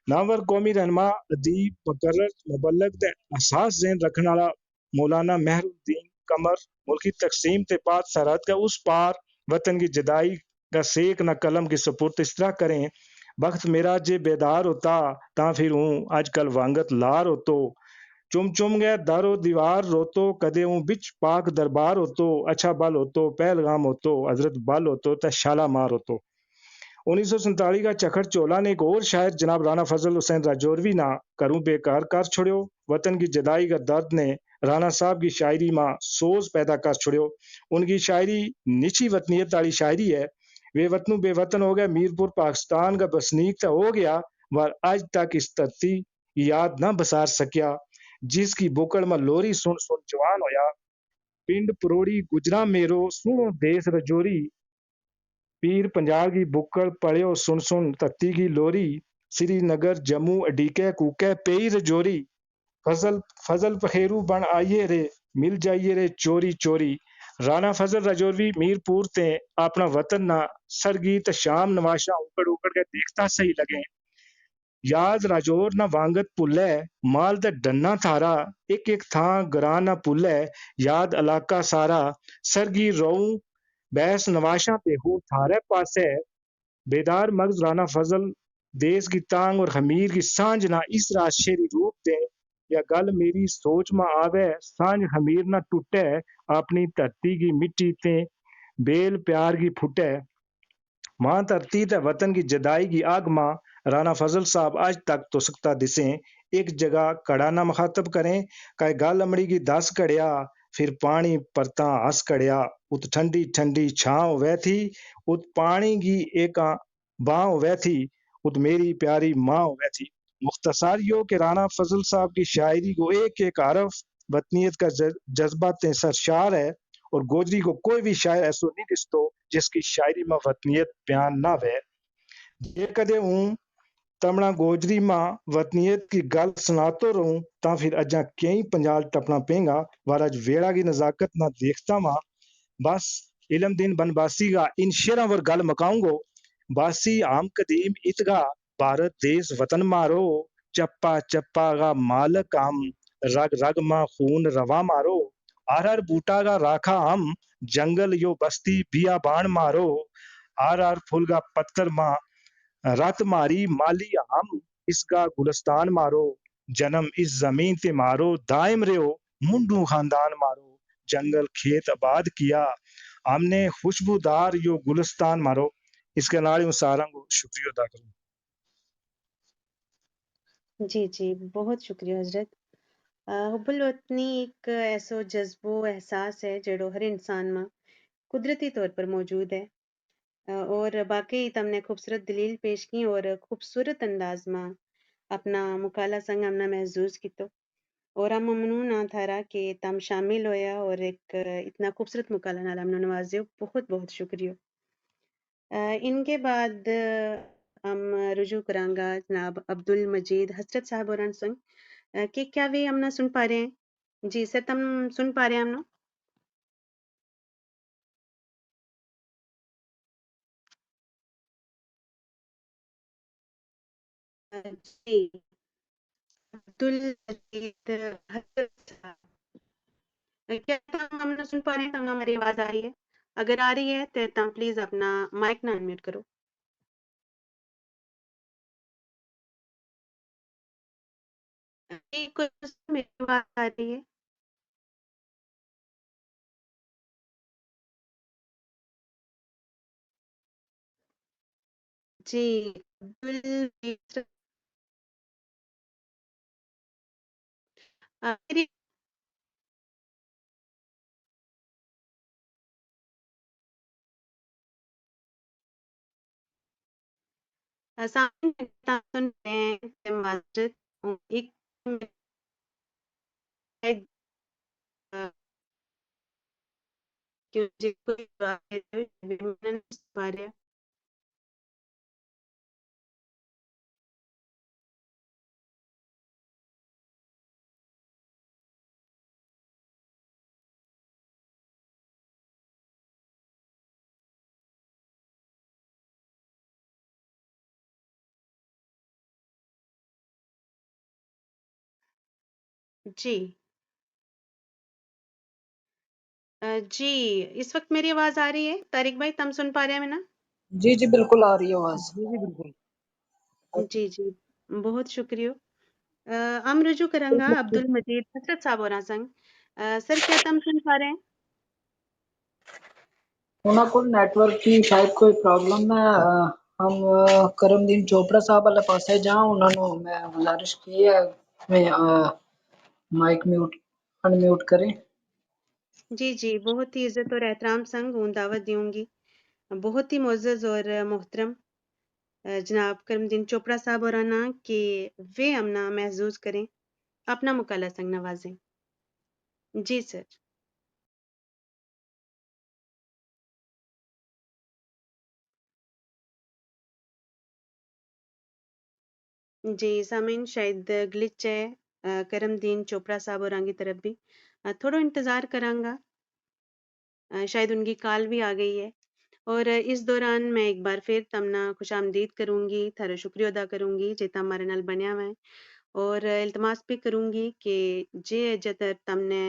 Speaker 4: ناور قومی رہنما ادیب مقرر مبلغ تے احساس ذہن رکھنے والا مولانا مہر الدین قمر ملکی تقسیم تے بعد سرحد کا اس پار وطن کی جدائی کا سیک نہ قلم کی سپرد اس طرح کریں وقت میرا جے بیدار ہوتا تا پھر ہوں آج کل وانگت لار ہو تو چم چم گئے در و دیوار روتو کدے ہوں بچ پاک دربار ہو تو اچھا بل ہو تو پہلگام ہو تو حضرت بل ہو تو شالا مار ہو تو 1947 کا چکھڑ چولا نے ایک اور شاعر جناب رانا فضل حسین راجوروی نہ کروں بیکار کر چھوڑیو وطن کی جدائی کا درد نے رانا صاحب کی شاعری ماں سوز پیدا کر چھوڑیو ان کی شاعری نیچی وطنیت والی شاعری ہے وہ وطنوں بے وطن ہو گیا میرپور پاکستان کا بسنیک تو ہو گیا ور آج تک اس دھرتی یاد نہ بسار سکیا جس کی بوکڑ میں لوری سن سن جوان ہویا پنڈ پروڑی گجرا میرو سنو دیس رجوری پیر پنجاب کی بکڑ پڑیو سن سن تتی کی لوری سری نگر جموں اڈیکے کوکے پئی رجوری فضل فضل پخیرو بن آئیے رے مل جائیے رے چوری چوری رانا فضل رجوروی میرپور تے اپنا وطن نہ سرگیت شام نواشا اکڑ اکڑ کے دیکھتا صحیح لگے یاد راجور نہ وانگت پلے مال تے ڈنا تھارا ایک ایک تھاں گراں نہ پلے یاد علاقہ سارا سرگی رو بیس نواشا پہ ہو تھارے پاسے بیدار مغز رانا فضل دیس کی تانگ اور خمیر کی سانج نہ اس رات شیری روپ دے یا گل میری سوچ میں آوے سانج خمیر نہ ٹوٹے اپنی دھرتی کی مٹی تے بیل پیار کی پھٹے ماں دھرتی تے وطن کی جدائی کی آگ ماں رانا فضل صاحب آج تک تو سکتا دسیں ایک جگہ کڑا نہ مخاطب کریں کہ گل امڑی کی 10 کڑیا پھر پانی پرتا ہس کڑیا ات ٹھنڈی ٹھنڈی چھاں ہوئے تھی ات پانی کی ایک باں ہوئے تھی ات میری پیاری ماں ہوئے تھی مختصر یو کہ رانا فضل صاحب کی شاعری کو ایک ایک حرف وطنیت کا جذبہ تے سرشار ہے اور گوجری کو کوئی بھی شاعر ایسو نہیں دستو جس کی شاعری میں وطنیت بیان نہ وے یہ کدے ہوں تمنا گوجری ماں وطنیت کی گل سناتو رہوں تا پھر اجا کئی پنجال ٹپنا پینگا وارج ویڑا کی نزاکت نہ دیکھتا ماں بس علم دین بن باسی کا ان شیروں ور گل مکاؤں گو باسی عام قدیم اتگا بھارت دیس وطن مارو چپا چپا کا مالک ہم رگ رگ ماں خون روا مارو ہر ہر بوٹا کا راکھا ہم جنگل یو بستی بیا بان مارو ہر ہر پھول کا پتھر ماں رت ماری مالی ہم اس کا گلستان مارو جنم اس زمین تے مارو دائم رہو منڈو خاندان مارو جنگل کھیت آباد کیا ہم نے خوشبودار یو گلستان مارو اس کے نال سارا کو شکریہ ادا کروں
Speaker 1: جی جی بہت شکریہ حضرت حب الوطنی ایک ایسو جذبو احساس ہے جڑو ہر انسان میں قدرتی طور پر موجود ہے اور باقی تم نے خوبصورت دلیل پیش کی اور خوبصورت انداز میں اپنا مکالہ سنگ ہمنا محظوظ کی تو اور ہم ممنون تھارا کہ تم شامل ہویا اور ایک اتنا خوبصورت مکالہ نال ہم نوازے بہت بہت شکریہ ان کے بعد ہم رجوع کرانگا جناب عبد المجید حسرت صاحب اور سنگ کہ کیا وہ ہم نہ سن پا رہے ہیں جی سر تم سن پا رہے ہیں ہم نا جی عبد المجید حسرت صاحب کیا تم ہم نہ سن پا رہے ہیں تم ہماری آواز آ رہی ہے اگر آ رہی ہے تو تم پلیز اپنا مائک نہ انمیوٹ کرو جی کوئی میری آواز آ رہی ہے جی عبد المجید میری سامنے سن رہے ہیں معذرت ایک منٹ کہ مجھے کوئی بات ہے میں نہیں سن پا رہا جی جی اس وقت میری آواز آ رہی ہے طارق بھائی تم سن پا رہے ہیں نا
Speaker 2: جی جی بالکل آ رہی ہے آواز.
Speaker 4: جی جی بالکل.
Speaker 1: جی جی بہت شکریہ ہم رجوع کریں گا عبد المجید حسرت صاحب اور سنگ سر کیا تم سن پا رہے ہیں
Speaker 2: انہوں کو نیٹ ورک کی شاید کوئی پرابلم ہے. ہم کرم دین چوپڑا صاحب والے پاسے جاؤں انہوں نے میں گزارش کی ہے میں مائک میوٹ ان میوٹ کریں.
Speaker 1: جی جی بہت ہی عزت اور احترام سنگ ہوں دعوت دوں گی بہت ہی معزز اور محترم جناب کرم دین چوپڑا صاحب اور آنا کہ وہ امنا محظوظ کریں اپنا مکالہ سنگ نوازیں جی سر جی سامعین شاید گلچ ہے کرم دین چوپڑا صاحب اور کی طرف بھی تھوڑا انتظار کرانگا شاید ان کی کال بھی آ گئی ہے اور اس دوران میں ایک بار پھر تمنا خوش آمدید کروں گی تھارا شکریہ ادا کروں گی جیتا ہمارے نال بنیا ہوا ہے اور التماس بھی کروں گی کہ جے جتر تم نے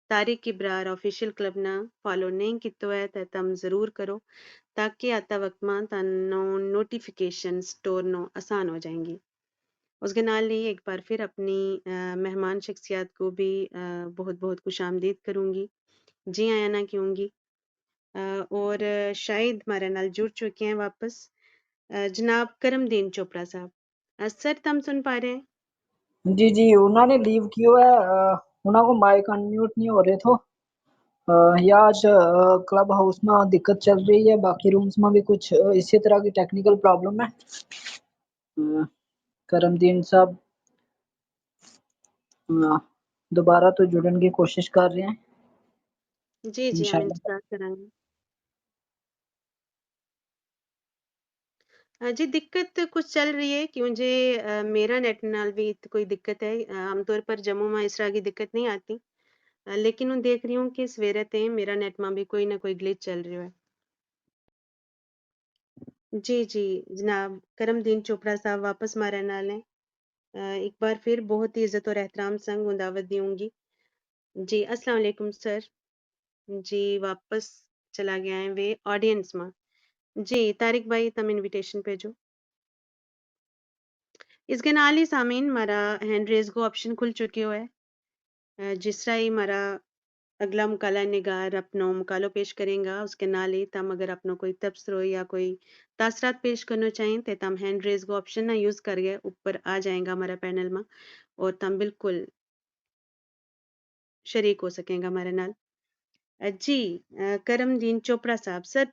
Speaker 1: طارق ابرار آفیشیل کلب نہ فالو نہیں کیتو ہے تو تم ضرور کرو تاکہ آتا وقت میں تنو نوٹیفیکیشن سٹور نو آسان ہو جائیں گی اس کے نال ہی ایک بار پھر اپنی مہمان شخصیات کو بھی بہت بہت خوش آمدید کروں گی جی آیا نہ کیوں گی اور شاید ہمارے نال جڑ چکے ہیں واپس جناب کرم دین چوپڑا صاحب سر تم سن پا رہے ہیں
Speaker 2: جی جی انہوں نے لیو کیا ہے. انہوں کو مائک ان میوٹ نہیں ہو رہے تھو یا آج کلب ہاؤس میں دقت چل رہی ہے باقی رومز میں بھی کچھ اسی طرح کی ٹیکنیکل پرابلم ہے. کرم دین صاحب دوبارہ تو جڑن کی کوشش کر رہے ہیں
Speaker 1: جی جی ہم
Speaker 2: انشاءاللہ.
Speaker 1: انتظار کریں گے جی دقت کچھ چل رہی ہے کیونکہ میرا نیٹ نال بھی کوئی دقت ہے عام طور پر جموں میں اس طرح کی دقت نہیں آتی لیکن میں دیکھ رہی ہوں کہ سویرے تے میرا نیٹ میں بھی کوئی نہ کوئی گلچ چل رہا ہے جی جی جناب کرم دین چوپڑا صاحب واپس مارے نال ہیں ایک بار پھر بہت ہی عزت اور احترام سنگ ہوں دعوت دوں گی جی السلام علیکم سر جی واپس چلا گیا ہے وہ آڈینس میں جی طارق بھائی تم انویٹیشن بھیجو اس کے نال ہی سامعین ہمارا ہینڈ ریز کو آپشن کھل چکے ہوئے جس طرح ہی ہمارا اگلا مکالہ نگار اپنا مکالو پیش کریں گا اس کے نال ہی تم اگر اپنا کوئی تبصرہ یا کوئی تاثرات پیش کرنا چاہیں تو تم ہینڈ ریز کو آپشن نہ یوز کریے اوپر آ جائیں گا ہمارا پینل میں اور تم بالکل ਸ਼ਰੀਕ ਹੋ ਸਕੇਗਾ ਹਮਾਰੇ ਨਾਲ। ਜੀ ਕਰਮਦੀਨ ਚੋਪੜਾ ਸਾਹਿਬ, ਸਰ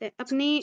Speaker 1: ਤੇ ਆਪਣੀ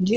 Speaker 2: ਜੀ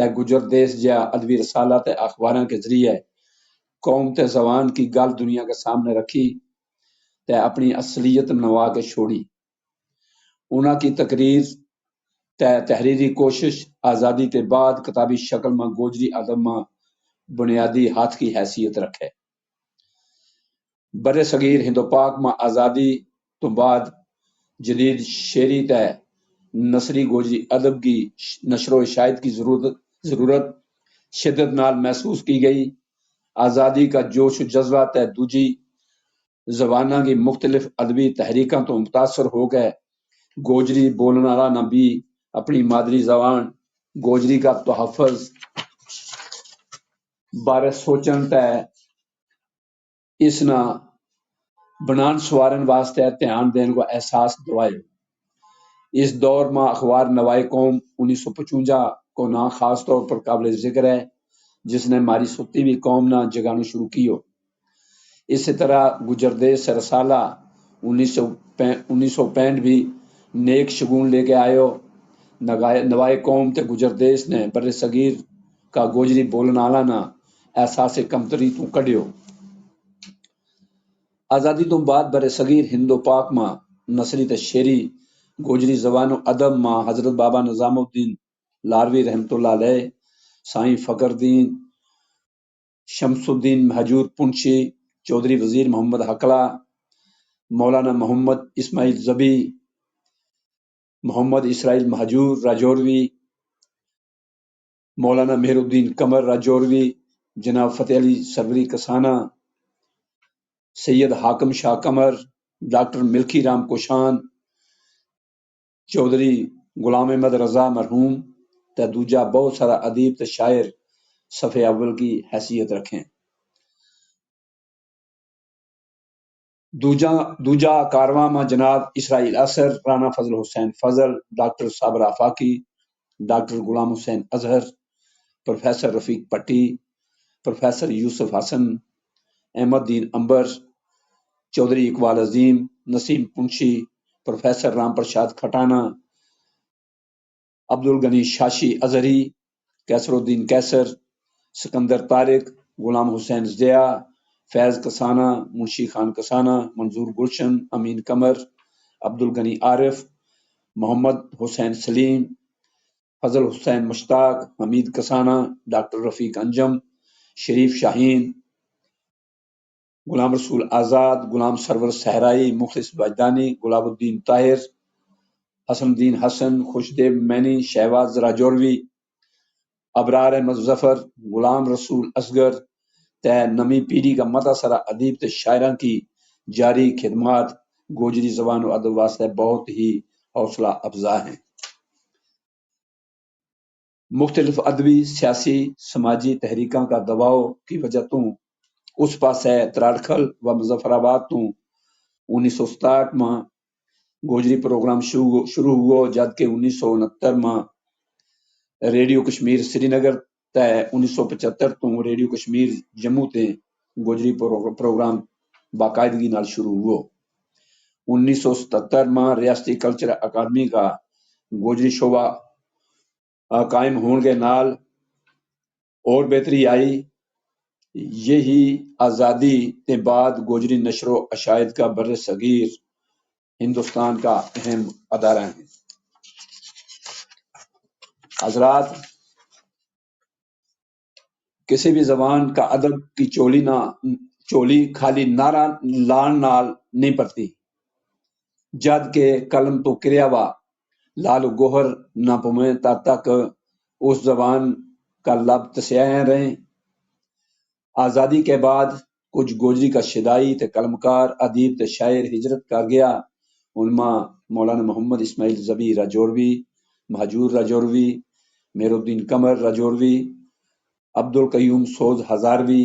Speaker 5: تے گجر دیس جا ادبی رسالہ تے اخباراں کے ذریعے قوم تے زبان کی گل دنیا کے سامنے رکھی تے اپنی اصلیت نوا کے چھوڑی. انہاں کی تقریر تے تحریری کوشش آزادی تے بعد کتابی شکل میں گوجری ادب میں بنیادی ہاتھ کی حیثیت رکھے. بر صغیر ہند و پاک میں آزادی تو بعد جدید شعری تے نثری گوجری ادب کی نشر و اشاعت کی ضرورت شدت نال محسوس کی گئی. آزادی کا جوش و جذبہ تے دوجی زباناں کی مختلف ادبی تحریکاں تو متاثر ہو گئے گوجری بولن والا نہ بھی اپنی مادری زبان گوجری کا تحفظ بارے سوچن تے اس نہ بنان سوارن واسطے دھیان دین کو احساس دوائے. اس دور میں اخبار نوائے قوم 1955 کو نام خاص طور پر قابل ذکر ہے جس نے ہماری ستی ہوئی قوم نہ جگانا شروع کی ہو. اسی طرح گجردیس رسالہ 1965 بھی نیک شگون لے کے آئے ہو. نوائے قوم تے گجردیس نے بر صغیر کا گوجری بولن والا نہ احساس کمتری تو کڈیو. آزادی تو بعد بر صغیر ہند و پاک ماں نثری تے شعری گوجری زبان و ادب ماں حضرت بابا نظام الدین لاروی رحمت اللہ علیہ، سائیں فخر الدین، شمس الدین مہجور پنچھی، چودھری وزیر محمد حقلہ، مولانا محمد اسماعیل زبی، محمد اسرائیل مہجور راجوروی، مولانا مہر الدین قمر راجوروی، جناب فتح علی سروری کسانہ، سید حاکم شاہ قمر، ڈاکٹر ملکی رام کوشان، چودھری غلام احمد رضا مرحوم تے دوجا بہت سارا ادیب تے شاعر صفحے اول کی حیثیت رکھیں. دوجا کارواں میں جناب اسرائیل اثر، رانا فضل حسین فضل، ڈاکٹر صابر آفاقی، ڈاکٹر غلام حسین اظہر، پروفیسر رفیق پٹی، پروفیسر یوسف حسن، احمد دین امبر، چودھری اقبال عظیم، نسیم پنچھی، پروفیسر رام پرساد کھٹانا، عبد الغنی شاشی اظہری، کیسر الدین کیسر، سکندر طارق، غلام حسین ضیاء، فیض کسانہ، منشی خان کسانہ، منظور گلشن، امین قمر، عبد الغنی عارف، محمد حسین سلیم، فضل حسین مشتاق، حمید کسانہ، ڈاکٹر رفیق انجم، شریف شاہین، غلام رسول آزاد، غلام سرور صحرائی، مخلص وجدانی، گلاب الدین طاہر، حسن الدین حسن، خوشدیو مینی، شہباز راجوروی، ابرار احمد ظفر، غلام رسول اصغر تے نمی پیڑھی کا متا سارا ادیب تے شاعراں کی جاری خدمات گوجری زبان و ادب واسطے بہت ہی حوصلہ افزا ہیں. مختلف ادبی، سیاسی، سماجی تحریکاں کا دباؤ کی وجہ تو اس پاسے تراڑکھل و مظفر آباد تو 1967 میں گوجری پروگرام شروع ہوا جبکہ 1969 میں ریڈیو کشمیر سری نگر تے 1975 تو ریڈیو کشمیر جموں تے گوجری پروگرام باقاعدگی نال شروع ہوا. 1977 میں ریاستی کلچر اکیڈمی کا گوجری شعبہ قائم ہونے کے نال اور بہتری آئی. یہی آزادی کے بعد گوجری نشر و اشاعت کا بر صغیر ہندوستان کا اہم ادارہ ہے. حضرات، کسی بھی زبان کا ادب کی چولی خالی نعرہ لان نال نہیں پڑتی جد کہ قلم تو کریا وا لال گوہر نہ پویں تب تک اس زبان کا لب تسیاں رہیں. آزادی کے بعد کچھ گوجری کا شدائی تے قلمکار ادیب تے شاعر ہجرت کر گیا. ان میں مولانا محمد اسماعیل زبی راجوروی، مہجور راجوروی، مہر الدین قمر راجوروی، عبد القیوم سوز ہزاروی،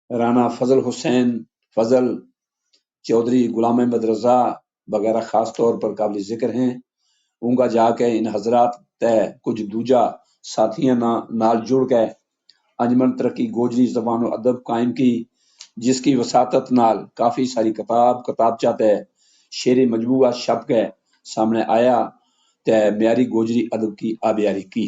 Speaker 5: رانا فضل حسین فضل، چودھری غلام احمد رضا وغیرہ خاص طور پر قابل ذکر ہیں. اونگا جا کے ان حضرات تے کچھ دوجا ساتھیاں نال جڑ کے انجمن ترقی گوجری زبان و ادب قائم کی جس کی وساطت نال کافی ساری کتابچہ تے شعری مجموعہ چھپ کے سامنے آیا تے معیاری گوجری ادب کی آبیاری کی.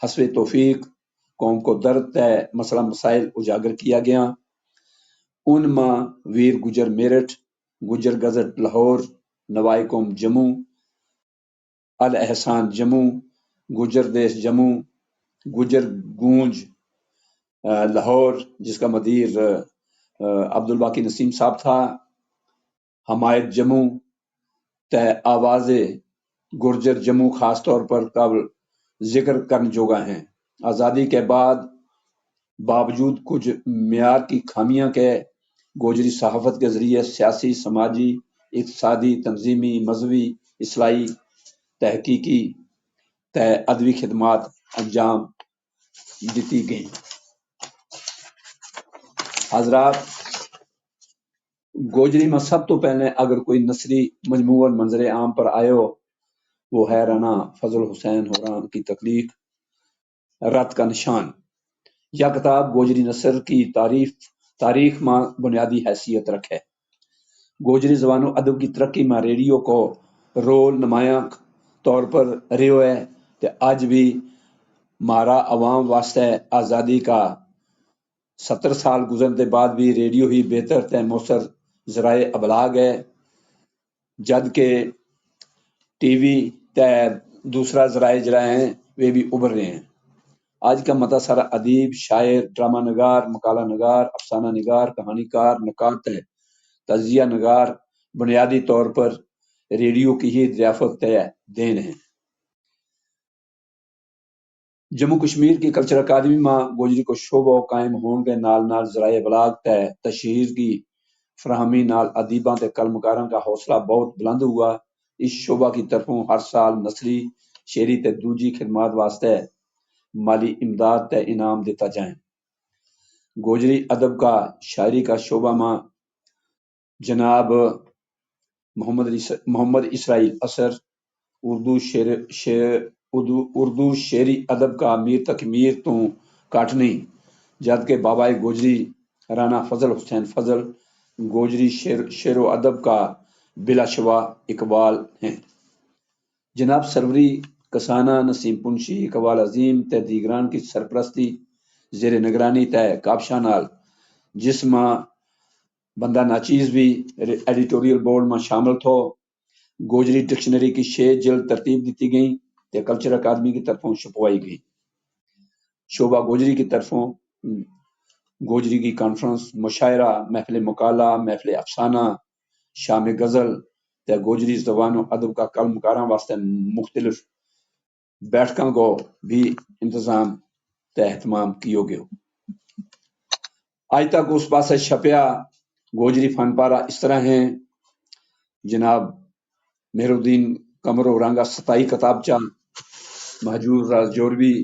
Speaker 5: حسب توفیق قوم کو درد تے مسئلہ مسائل اجاگر کیا گیا. ان میں ویر گجر میرٹھ، گجر گزٹ لاہور، نوائی قوم جموں، الاحسان جموں، گجر دیش جموں، گجر گونج لاہور جس کا مدیر عبدالباقی نسیم صاحب تھا، حمایت جموں تے آواز گرجر جموں خاص طور پر قابل ذکر کرنے جوگا ہیں. آزادی کے بعد باوجود کچھ معیار کی خامیاں کے گوجری صحافت کے ذریعے سیاسی، سماجی، اقتصادی، تنظیمی، مذہبی، اصلاحی، تحقیقی تے ادبی خدمات انجام دیتی گئیں. حضرات، گوجری میں سب تو پہلے اگر کوئی نثری مجموعہ منظر عام پر آئے ہو وہ ہے رانا فضل حسین ہوران کی تخلیق رت کا نشان. یہ کتاب گوجری نثر کی تاریخ میں بنیادی حیثیت رکھے. گوجری زبان و ادب کی ترقی میں ریڈیو کو رول نمایاں طور پر رہو ہے تے آج بھی مارا عوام واسطے آزادی کا 70 سال گزرنے بعد بھی ریڈیو ہی بہتر تے مؤثر ذرائع ابلاغ ہے، جبکہ ٹی وی تے دوسرا ذرائع جرائع ہیں وہ بھی ابھر رہے ہیں. آج کا متا سارا ادیب، شاعر، ڈرامہ نگار، مقالہ نگار، افسانہ نگار، کہانی کار، نقاد ہے، تجزیہ نگار بنیادی طور پر ریڈیو کی ہی ضیافت دین ہیں. جموں کشمیر کی کلچر اکیڈمی میں گوجری کو شعبہ قائم ہون کے نال ذرائع ابلاغ تے تشہیر کی فراہمی نال ادیباں تے قلمکاراں کا حوصلہ بہت بلند ہوا. اس شعبہ کی طرفوں ہر سال نثری، شعری تے دوجی خدمات واسطے مالی امداد تے انعام دیتا جائیں. گوجری ادب کا شاعری کا شعبہ میں جناب محمد اسرائیل اثر، اردو شعری ادب کا میر تک میر تو کاٹنی، جبکہ بابائے گوجری رانا فضل حسین فضل گوجری شعر و ادب کا بلا شبہ اقبال ہیں. جناب سروری کسانہ، نسیم پنشی، اقبال عظیم تے دیگران کی سرپرستی زیر نگرانی تے کابشاں نال، جس میں بندہ ناچیز بھی ایڈیٹوریل بورڈ میں شامل تھو، گوجری ڈکشنری کی 6 جلد ترتیب دیتی گئیں تے کلچر اکیڈمی کی طرفوں چھپوائی گئی. شعبہ گوجری کی طرفوں گوجری کی کانفرنس، مشاعرہ، محفل مقالہ، محفل افسانہ، شام غزل تے گوجری زبان و ادب کا قلمکاراں واسطے مختلف بیٹھکاں کو بھی انتظام تے اہتمام کیو گئے. آج تک اس پاسے چھپیا گوجری فن پارہ اس طرح ہیں. جناب مہر الدین قمر اورانگا 27 کتابچہ، مہجور راز جوروی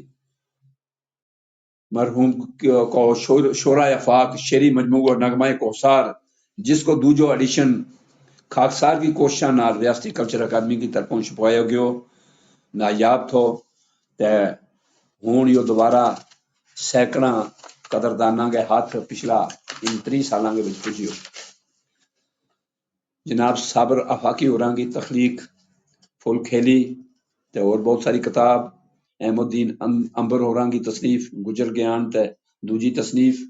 Speaker 5: مرحوم کو شورا افاق شعری مجموعہ نغمہ کوثر، جس کو دوجو ایڈیشن خاکسار کی کوششاں نال ریاستی کلچر اکیڈمی کی طرفوں چھپوایا گیو، نایاب تھو تے ہون یہ دوبارہ سینکڑاں قدرداناں کے ہاتھ پچھلا 30 سالاں کے وچ پجیو. جناب صابر آفاقی ہوراں کی تخلیق پھول کھیلی تے اور بہت ساری کتاب، احمد الدین امبر ہوراں کی تصنیف گجر گیان تے دوجی تصنیف،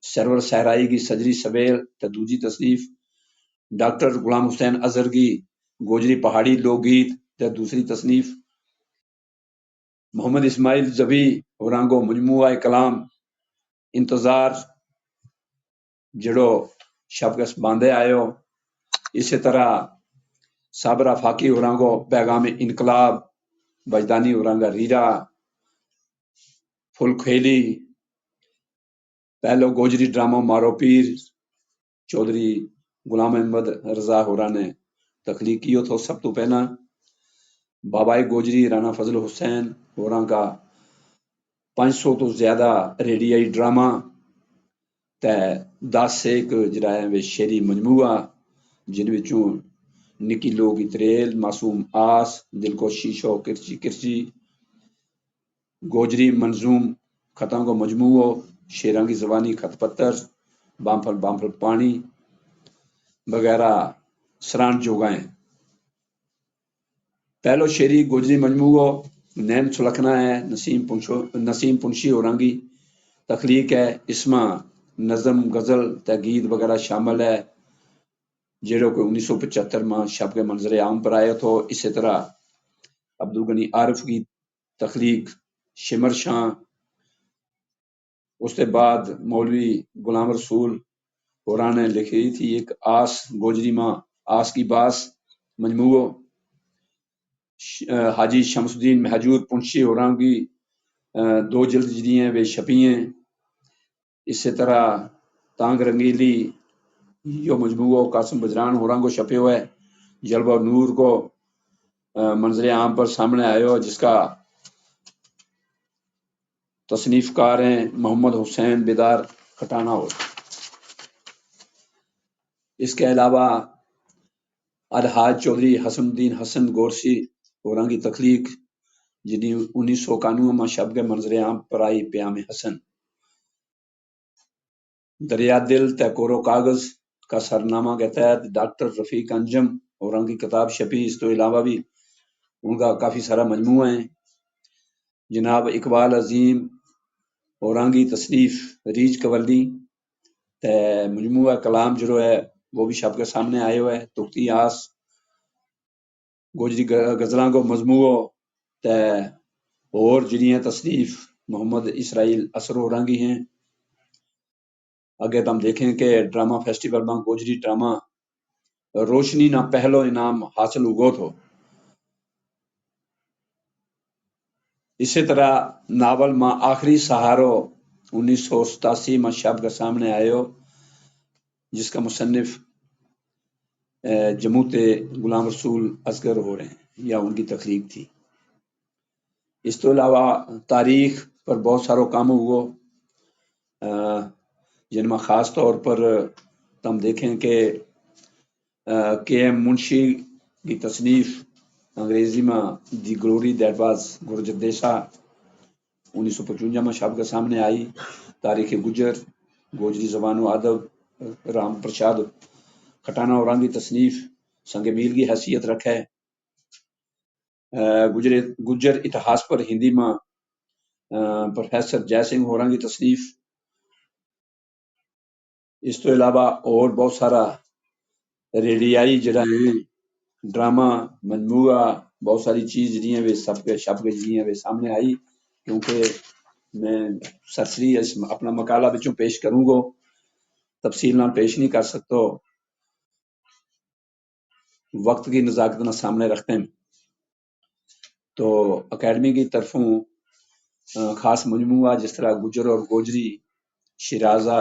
Speaker 5: سرور صحرائی کی سجری سبیل تے دوجی تصنیف، ڈاکٹر غلام حسین اظہر کی گوجری پہاڑی لوک گیت تے دوسری تصنیف، محمد اسماعیل زبی ہوراں کو مجموعہ کلام انتظار جڑو شبکس باندھے آئیو. اسی طرح صابر آفاقی ہوراں کو پیغام انقلاب، بجدانی ہوراں کا ریرا، پھول کھیلی، پہلو گوجری ڈرامہ مارو پیر چودھری غلام احمد رضا ہوراں نے تخلیق کیو تھو. سب تو پہلا بابائے گوجری رانا فضل حسین ہوراں کا 500 تو زیادہ ریڈیائی ڈرامہ تے 10 سے ایک جرائم شعری مجموعہ، جن وچوں نکی لوگ اتریل، معصوم آس، دل کو شیشو، کرچی کرچی، گوجری منظوم خطوں کو مجموعہ، شیراں کی زبانی خط پتر، بامفل بامفل پانی وغیرہ سران جوگائیں. پہلو شعری گوجری مجموعہ نین سلکھنا ہے، نسیم پنشی اورانگی تخلیق ہے، اس میں نظم غزل تحگید وغیرہ شامل ہے جہاں کو 1975 میں شب کے منظر عام پر آیا تو اسی طرح عبدالغنی عارف کی تخلیق شمر شاہ، اس کے بعد مولوی غلام رسول ہوراں نے لکھی تھی ایک آس گوجری ماں آس کی باس مجموعہ، حاجی شمس الدین مہجور پنشی ہوراں کی 2 جلد جدی ہیں وہ چھپی ہیں، اسی طرح تانگ رنگیلی یہ مجموعہ قاسم بجران ہوراں کو چھپے ہوئے، جلوہ نور کو منظر عام پر سامنے آئے ہو جس کا تصنیف کار ہیں محمد حسین بیدار کھٹانہ ہو۔ اس کے علاوہ الحاج چودھری حسن الدین حسن گورسی ہوراں کی تخلیق جنہیں 1991 میں شب کے منظر عام پر آئی پیام حسن، دریا دل تحقور و کاغذ کا سرنامہ کے تحت ڈاکٹر رفیق انجم ہوراں کی کتاب چھپی، اس تو علاوہ بھی ان کا کافی سارا مجموعہ ہیں۔ جناب اقبال عظیم ہوراں کی تصنیف ریچ کولی تے مجموعہ کلام جو ہے وہ بھی شب کے سامنے آئے ہوئے، تختی آس گوجری غزلاں کو مجموعہ تے اور جڑیاں تصنیف محمد اسرائیل اثر ہوراں کی ہیں۔ اگے ہم دیکھیں کہ ڈرامہ فیسٹیول میں گوجری ڈرامہ روشنی نہ پہلو انعام حاصل ہوگو تھو۔ اسی طرح ناول ماں آخری سہارو 1987 میں شب کے سامنے آئے ہو جس کا مصنف جموت غلام رسول اصغر ہو رہے ہیں یا ان کی تخلیق تھی۔ اس تو علاوہ تاریخ پر بہت ساروں کام ہوگو جن میں خاص طور پر ہم دیکھیں کہ کے ایم منشی کی تصنیف انگریزی میں دی گلوری دیٹ واز گرجر دیسا 1955 میں شب کے سامنے آئی۔ تاریخ گجر گوجری زبان و ادب رام پرشاد کھٹانہ ہوراں کی تصنیف سنگ میل کی حیثیت رکھے۔ گجر اتہاس پر ہندی میں پروفیسر جے سنگھ ہوراں کی تصنیف۔ اس تو علاوہ اور بہت سارا ریڈیائی جڑا ہیں ڈرامہ مجموعہ بہت ساری چیز جڑی ہیں وہ سب کے شب کے جڑی ہیں وہ سامنے آئی، کیونکہ میں سرسری اپنا مقالہ بچوں پیش کروں گا، تفصیل نہ پیش نہیں کر سکتا، وقت کی نزاکت نہ سامنے رکھتے ہیں۔ تو اکیڈمی کی طرفوں خاص مجموعہ جس طرح گجر اور گوجری، شیرازہ،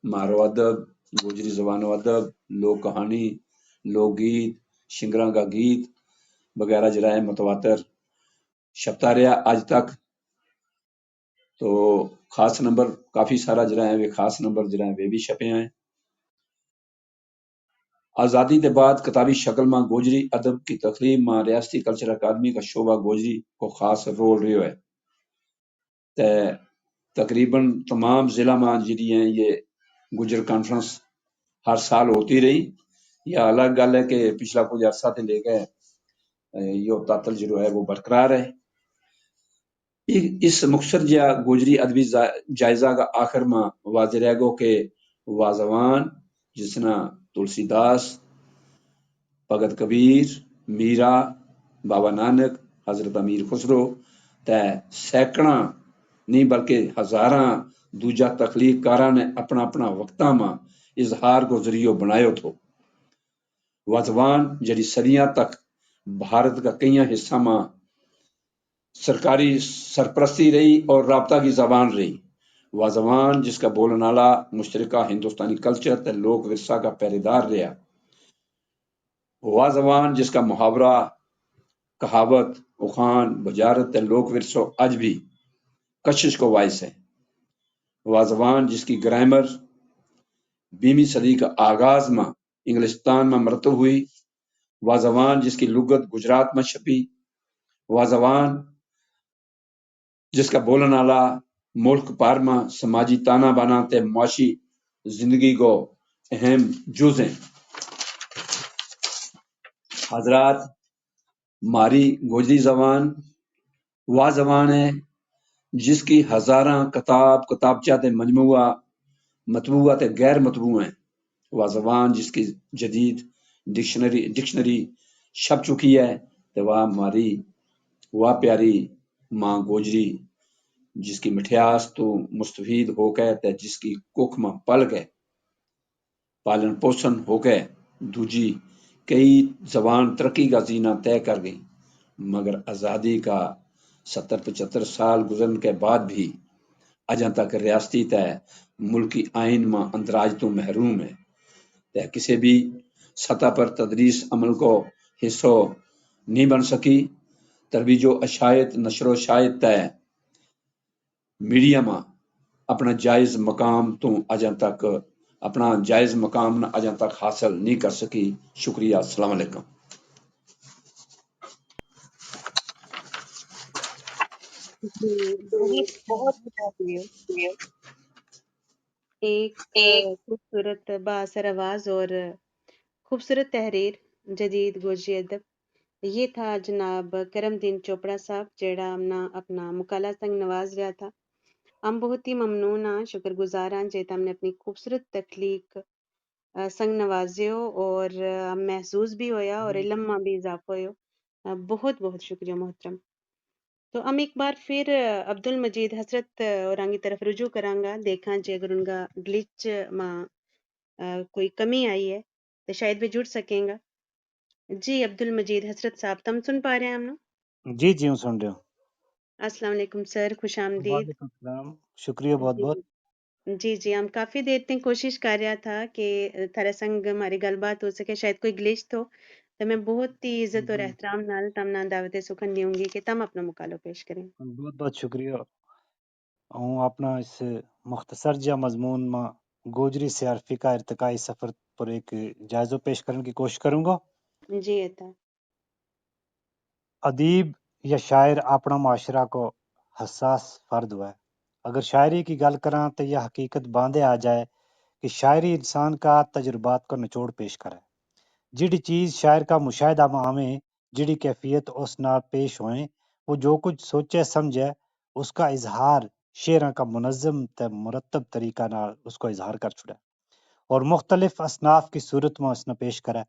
Speaker 5: مارو ادب، گوجری زبان و ادب، لوک کہانی، لوک گیت، شنگراں کا گیت وغیرہ جڑا ہے متواتر چھپتا رہا آج تک۔ تو خاص نمبر کافی سارا جڑا ہے وہ خاص نمبر جڑا ہے وہ بھی چھپے ہیں۔ آزادی کے بعد کتابی شکل میں گوجری ادب کی تخلیق میں ریاستی کلچر اکادمی کا شعبہ گوجری کو خاص رول رہے ہے۔ تقریباً تمام ضلع میں جڑی ہیں یہ گجر کانفرنس ہر سال ہوتی رہی، یا الگ گل ہے کہ پچھلا کچھ عرصہ سے لے کے یہ تعطل جو ہے وہ برقرار ہے۔ اس مختصر جا گوجری ادبی جائزہ کا آخر میں واضح رہ گو کہ واضوان جسنا تلسی داس، بھگت کبیر، میرا، بابا نانک، حضرت امیر خسرو تے سینکڑاں نہیں بلکہ ہزاراں دوجا تخلیق کاراں نے اپنا اپنا وقتاں میں اظہار کو ذریعہ بنایو تھو۔ واضوان جڑی صدیاں تک بھارت کا کئی حصہ میں سرکاری سرپرستی رہی اور رابطہ کی زبان رہی۔ واضوان جس کا بولن والا مشترکہ ہندوستانی کلچر تے لوک ورثہ کا پہرےدار رہا۔ واضوان جس کا محاورہ، کہاوت، اخان، بجارت تے لوک ورثہ اج بھی کشش کو باعث ہے۔ واضوان جس کی گرامر 20ویں صدی کا آغاز میں انگلستان میں مرتب ہوئی۔ واضوان جس کی لغت گجرات میں چھپی۔ واضوان جس کا بولن والا ملک پار میں سماجی تانا بانا تے معاشی زندگی کو اہم جز ہیں۔ حضرات، ہماری گوجری زبان وہ زبان ہے جس کی ہزاراں کتابچہ تے مطبوعہ تے غیر مطبوع ہیں، وہ زبان جس کی جدید ڈکشنری چھپ چکی ہے، تے وہ ہماری وہ پیاری ماں گوجری جس کی مٹھیاس تو مستفید ہو کے تے جس کی ککھ ماں پل گئے پالن پوشن ہو کے دوجی کئی زبان ترقی کا زینہ طے کر گئی، مگر آزادی کا 70-75 سال گزرنے کے بعد بھی اجاں تک ریاستی تے ملکی آئین میں اندراج تو محروم ہے، تے کسی بھی سطح پر تدریس عمل کو حصہ نہیں بن سکی، ترویج و اشاعت نشر و شائع تے میڈیا میں اپنا جائز مقام تو اجاں تک اپنا جائز مقام نہ اجاں تک حاصل نہیں کر سکی۔ شکریہ، السلام علیکم۔
Speaker 1: جی، بہت شکریہ۔ ایک خوبصورت بااثر آواز اور خوبصورت تحریر جدید گوجری ادب، یہ تھا جناب کرم دین چوپڑا صاحب جیڑا اپنا مکالہ سنگ نواز رہا تھا۔ ہم بہت ہی ممنون ہاں، شکر گزار ہاں جے تم نے اپنی خوبصورت تخلیق سنگ نوازے ہو اور محسوس بھی ہویا اور علم میں بھی اضافہ ہویا۔ بہت بہت شکریہ محترم۔ تو ہم ایک بار پھر عبد المجید حسرت اور کی طرف رجوع کرانگا، دیکھاں جے اگر ان کا گلچ میں کوئی کمی آئی ہے تو شاید بھی جڑ سکیں گا۔ جی عبد المجید حسرت صاحب، تم سن پا رہے ہیں ہم نا؟
Speaker 6: جی ہوں سن رہے ہوں۔
Speaker 1: السلام علیکم سر، خوش آمدید۔
Speaker 6: وعلیکم السلام، شکریہ بہت بہت۔
Speaker 1: جی ہم کافی دیر تک کوشش کر رہا تھا کہ تھرا سنگ ہماری گل بات ہو سکے، شاید کوئی گلچ تو میں بہت ہی عزت اور احترام نال تمنا دعوت سخن دیوں گی کہ تم اپنا مقالہ پیش کریں۔
Speaker 6: بہت بہت شکریہ۔ ہوں اپنا اس مختصر جا مضمون میں گوجری سے عرفی کا ارتقائی سفر پر ایک جائزہ پیش کرنے کی کوشش کروں گا۔
Speaker 1: جی عطا۔
Speaker 6: ادیب یا شاعر اپنا معاشرہ کو حساس فرد ہوا ہے۔ اگر شاعری کی گل کراں تو یہ حقیقت باندھے آ جائے کہ شاعری انسان کا تجربات کا نچوڑ پیش کرے۔ جڑی چیز شاعر کا مشاہدہ میں آویں، جڑی کیفیت اس نال پیش ہوئیں، وہ جو کچھ سوچے سمجھے اس کا اظہار شعراں کا منظم تے مرتب طریقہ نال اس کو اظہار کر چھڑے اور مختلف اصناف کی صورت میں اس نے پیش کرے۔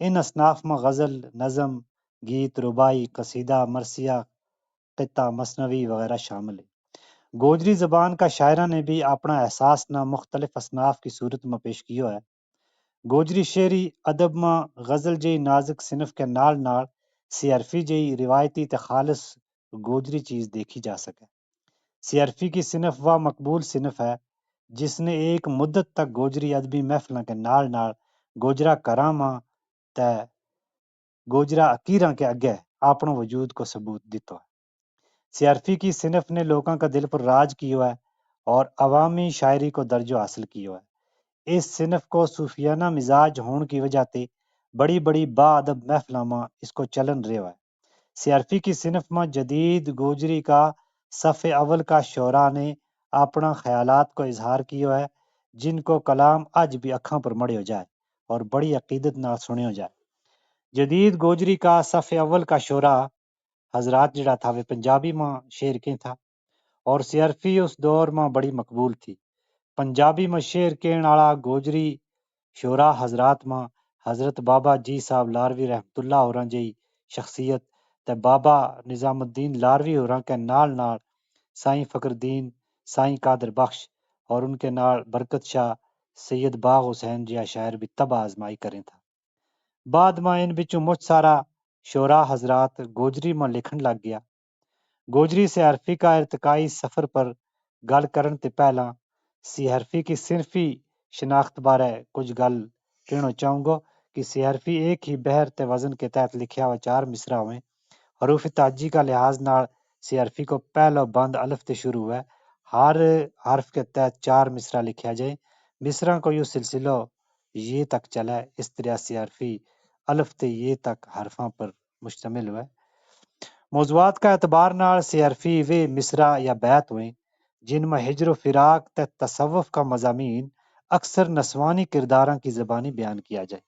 Speaker 6: ان اصناف میں غزل، نظم، گیت، ربائی، قصیدہ، مرثیہ، قطع، مثنوی وغیرہ شامل ہیں۔ گوجری زبان کا شاعرہ نے بھی اپنا احساس نہ مختلف اصناف کی صورت میں پیش کیو ہے۔ گوجری شعری ادب میں غزل جئی نازک صنف کے نال نال سی عرفی جئی روایتی تے خالص گوجری چیز دیکھی جا سکے۔ سی عرفی کی صنف وہ مقبول صنف ہے جس نے ایک مدت تک گوجری ادبی محفلوں کے نال نال گوجرا کراما تے گوجرا عقیراں کے اگے اپنا وجود کو ثبوت دیتا ہے۔ سی عرفی کی صنف نے لوگوں کا دل پر راج کیا ہے اور عوامی شاعری کو درجہ حاصل کیا ہے۔ اس صنف کو صوفیانہ مزاج ہون کی وجہ تے بڑی بڑی با ادب محفلوں میں اس کو چلن رہا ہے۔ سی عرفی کی صنف میں جدید گوجری کا صف اول کا شعراء نے اپنا خیالات کو اظہار کیا ہے، جن کو کلام آج بھی اکھاں پر مڑے ہو جائے اور بڑی عقیدت نال سنے ہو جائے۔ جدید گوجری کا صف اول کا شعراء حضرات جڑا تھا وہ پنجابی میں شعر کے تھا اور سی عرفی اس دور میں بڑی مقبول تھی۔ پنجابی میں شعر کہن والا گوجری شعراء حضرات میں حضرت بابا جی صاحب لاروی رحمت اللہ ہوراں جی شخصیت تے بابا نظام الدین لاروی ہوراں کے نال نال سائیں فخر دین، سائیں قادر بخش اور ان کے نال برکت شاہ، سید باغ حسین جیا شاعر بھی تب آزمائی کریں تھا۔ بعد میں ان بچوں مجھ سارا شعراء حضرات گوجری میں لکھن لگ گیا۔ گوجری سے عرفی کا ارتقائی سفر پر گل کرن تے پہلا سی عرفی کی صنفی شناخت بارے کچھ گل کہنا چاہوں گا کہ سی عرفی ایک ہی بحر تے وزن کے تحت لکھیا ہوا 4 مصرع ہوئے۔ حروف تہجی کا لحاظ نال سی عرفی کو پہلا بند الف تے شروع ہے، ہر حرف کے تحت 4 مصرع لکھیا جائے۔ مصرع کو یوں سلسلہ یہ تک چلا ہے، اس طرح سی عرفی الف تے یہ تک حرفاں پر مشتمل ہوئے۔ موضوعات کا اعتبار نال سی عرفی وہ مصرع یا بیت ہوئے جن میں ہجر و فراق تے تصوف کا مضامین اکثر نسوانی کرداراں کی زبانی بیان کیا جائے۔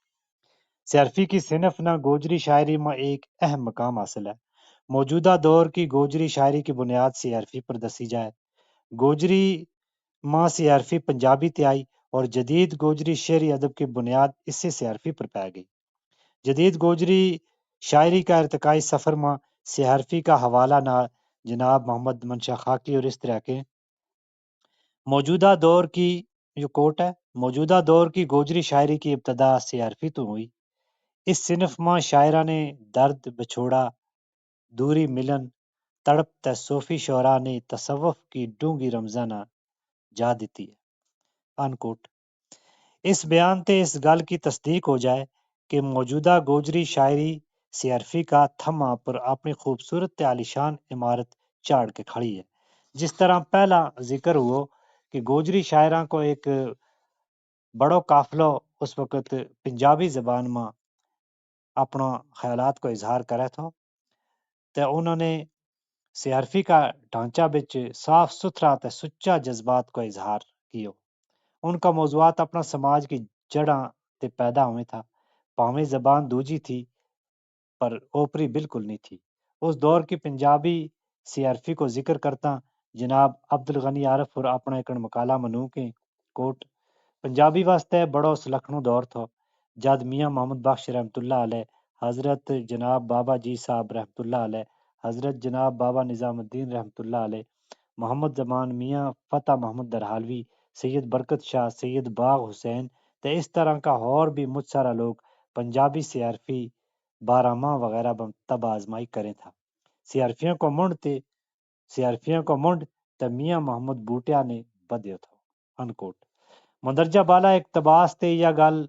Speaker 6: سیرفی کی صنف نہ گوجری شاعری میں ایک اہم مقام حاصل ہے۔ موجودہ دور کی گوجری شاعری کی بنیاد سیرفی پر دسی جائے۔ گوجری ماں سیرفی پنجابی تے آئی اور جدید گوجری شعری ادب کی بنیاد اس سے سیرفی پر پی گئی۔ جدید گوجری شاعری کا ارتقائی سفر میں سیرفی کا حوالہ نہ جناب محمد منشا خاکی اور اس طرح کے موجودہ دور کی جو کوٹ ہے، موجودہ دور کی گوجری شاعری کی ابتدا سیرفی تو ہوئی۔ اس صنف میں شاعرہ نے درد بچھوڑا، دوری ملن، تڑپ تے صوفی شعراء نے تصوف کی ڈونگی رمضانہ جا دیتی ہے۔ انکوٹ۔ اس بیان تے اس گل کی تصدیق ہو جائے کہ موجودہ گوجری شاعری سیرفی کا تھما پر اپنی خوبصورت تے عالیشان عمارت چاڑ کے کھڑی ہے۔ جس طرح پہلا ذکر ہوا کہ گوجری شاعراں کو ایک بڑو قافلہ اس وقت پنجابی زبان میں اپنا خیالات کو اظہار کرے تھا، تو انہوں نے سیرفی کا ڈھانچہ بچ صاف ستھرا تے سچا جذبات کو اظہار کیو۔ ان کا موضوعات اپنا سماج کی جڑاں تے پیدا ہوئے تھا، پاویں زبان دوجی تھی پر اوپری بالکل نہیں تھی۔ اس دور کی پنجابی سیرفی کو ذکر کرتا جناب عبدالغنی عارف اور اپنا ایک مقالہ منو کے کوٹ پنجابی واسطے بڑو سلکھنو دور تھو جد میاں محمد بخش رحمت اللہ علیہ، حضرت جناب بابا جی صاحب رحمت اللہ علیہ، حضرت جناب بابا نظام الدین رحمت اللہ علیہ، محمد زمان میاں فتح محمد درحالوی، سید برکت شاہ، سید باغ حسین تے اس طرح کا اور بھی مجھ سارا لوگ پنجابی سیرفی بارہماں وغیرہ تب آزمائی کریں تھا۔ سیرفیوں کو منڈ تے میاں محمد بوٹیا نے بدیو تھا۔ انکوٹ۔ مندرجہ بالا اقتباس تے یا گل